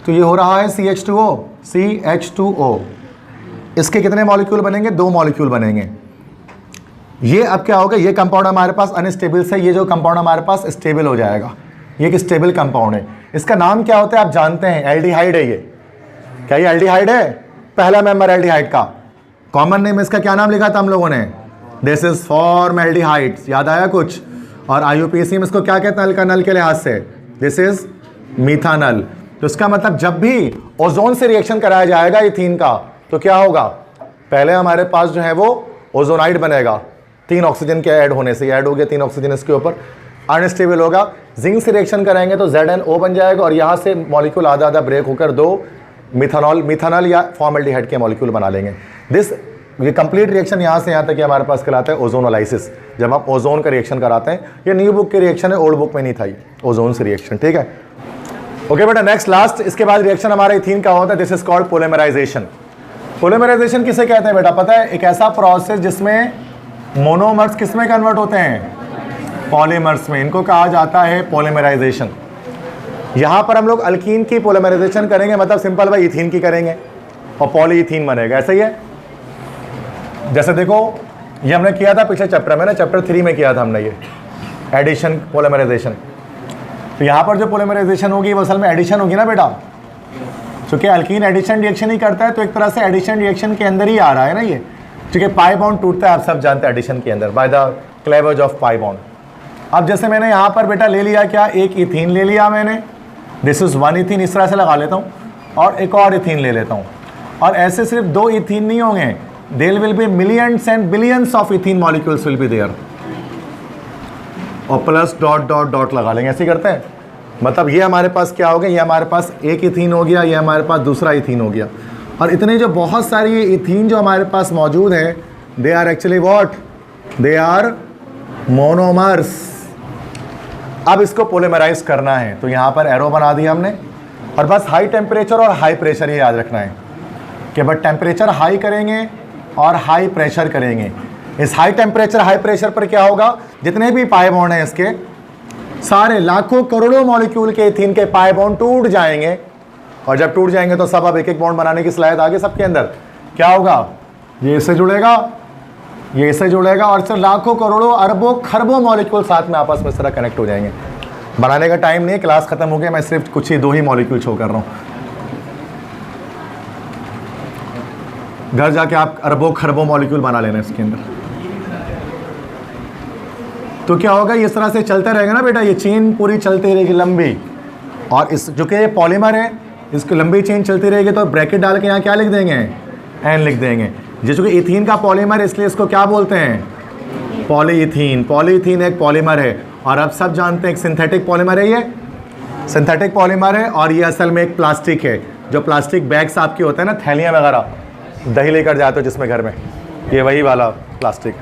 तो ये हो रहा है CH2O। इसके कितने मॉलिक्यूल बनेंगे, 2 मॉलिक्यूल बनेंगे। ये अब क्या होगा, ये कंपाउंड हमारे पास अनस्टेबल से ये जो कंपाउंड हमारे पास स्टेबल हो जाएगा। ये एक स्टेबल कंपाउंड है। इसका नाम क्या होता है आप जानते हैं, एल्डिहाइड है ये। क्या ये एल्डिहाइड है, पहला मेंबर एल्डिहाइड का। कॉमन नेम इसका क्या नाम लिखा था हम लोगों ने, दिस इज फॉर्मल्डिहाइड, याद आया कुछ। और IUPAC में इसको क्या कहते हैं अल्कानल के लिहाज से, दिस इज मीथानल। तो इसका मतलब जब भी ओजोन से रिएक्शन कराया जाएगा इथीन का, तो क्या होगा, पहले हमारे पास जो है वो ओजोनाइड बनेगा, 3 ऑक्सीजन के ऐड होने से, ऐड हो गया 3 ऑक्सीजन इसके ऊपर, अनस्टेबल होगा। जिंक से रिएक्शन कराएंगे तो ZNO बन जाएगा और यहाँ से मॉलिक्यूल आधा आधा ब्रेक होकर 2 मिथानॉल या फॉर्मल्डिहाइड के मॉलिक्यूल बना लेंगे। ये कंप्लीट रिएक्शन यहाँ से यहाँ तक हमारे पास कहलाता है ओजोनोलाइसिस। जब आप ओजोन का रिएक्शन कराते हैं, ये न्यू बुक के रिएक्शन है, ओल्ड बुक में नहीं था ये ओजोन से रिएक्शन। ठीक है, ओके बेटा, नेक्स्ट लास्ट इसके बाद रिएक्शन हमारा इथीन का होता है, this is called polymerisation. Polymerisation किसे कहते हैं बेटा, पता है, एक ऐसा प्रोसेस जिसमें मोनोमर्स किस में कन्वर्ट होते हैं? पॉलीमर्स में। इनको कहा जाता है पॉलीमराइजेशन। यहाँ पर हम लोग अल्कीन की पॉलीमराइजेशन करेंगे, मतलब सिंपल भाई इथीन की करेंगे और पॉलीइथीन बनेगा। ऐसा ही है। जैसे देखो ये हमने किया था पिछले चैप्टर में ना, चैप्टर 3 में किया था हमने ये एडिशन पॉलीमराइजेशन। तो यहाँ पर जो पॉलीमराइजेशन होगी वो असल में एडिशन होगी ना बेटा, क्योंकि अल्कीन एडिशन रिएक्शन ही करता है, तो एक तरह से एडिशन रिएक्शन के अंदर ही आ रहा है ना ये, क्योंकि पाई बॉन्ड टूटता है, आप सब जानते हैं एडिशन के अंदर by the cleavage of pi bond. अब जैसे मैंने यहाँ पर बेटा ले लिया क्या, एक इथीन ले लिया मैंने, दिस इज 1 इथीन, इस तरह से लगा लेता हूँ, और एक और इथीन ले लेता हूँ। और ऐसे सिर्फ 2 इथीन नहीं होंगे, there will be millions and billions of ethene molecules will be there, और प्लस डॉट डॉट डॉट लगा लेंगे। ऐसे करते हैं, मतलब ये हमारे पास क्या हो गया, ये हमारे पास एक इथीन हो गया, ये हमारे पास दूसरा इथीन हो गया। और इतने जो बहुत सारी ये इथीन जो हमारे पास मौजूद है, they are actually what, they are monomers. अब इसको पोलीमराइज करना है, तो यहाँ पर एरो बना दिया हमने, और बस हाई टेम्परेचर और हाई प्रेशर ये याद रखना है कि बट टेम्परेचर हाई करेंगे और हाई प्रेशर करेंगे। इस हाई टेम्परेचर हाई प्रेशर पर क्या होगा, जितने भी पाई बॉन्ड हैं इसके सारे लाखों करोड़ों मॉलिक्यूल के इथीन के पाई बॉन्ड टूट जाएंगे, और जब टूट जाएंगे तो सब अब एक एक बॉन्ड बनाने की सलाहियत आगे सबके अंदर। क्या होगा, ये इससे जुड़ेगा, ये इससे जुड़ेगा, और सिर्फ लाखों करोड़ों अरबों खरबों मॉलिक्यूल साथ में आपस में इस तरह कनेक्ट हो जाएंगे। बनाने का टाइम नहीं है, क्लास खत्म हो गया, मैं सिर्फ कुछ ही 2 ही मॉलिक्यूल शो कर रहा हूँ। घर जाके आप अरबों खरबों मॉलिक्यूल बना लेना इसके अंदर। तो क्या होगा, इस तरह से चलते रहेगा ना बेटा, ये चेन पूरी चलती रहेगी लंबी, और इस जो कि ये पॉलीमर है, इसकी लंबी चेन चलती रहेगी, तो ब्रैकेट डाल के यहाँ क्या लिख देंगे, एन लिख देंगे। जिसको कि इथीन का पॉलीमर, इसलिए इसको क्या बोलते हैं, पॉलीइथीन। पॉलीइथीन एक पॉलीमर है, और अब सब जानते हैं एक सिंथेटिक पॉलीमर है, ये सिंथेटिक पॉलीमर है, और ये असल में एक प्लास्टिक है। जो प्लास्टिक बैग्स आपके होते हैं ना, थैलियाँ वगैरह, दही लेकर जाते हो जिसमें घर में, ये वही वाला प्लास्टिक।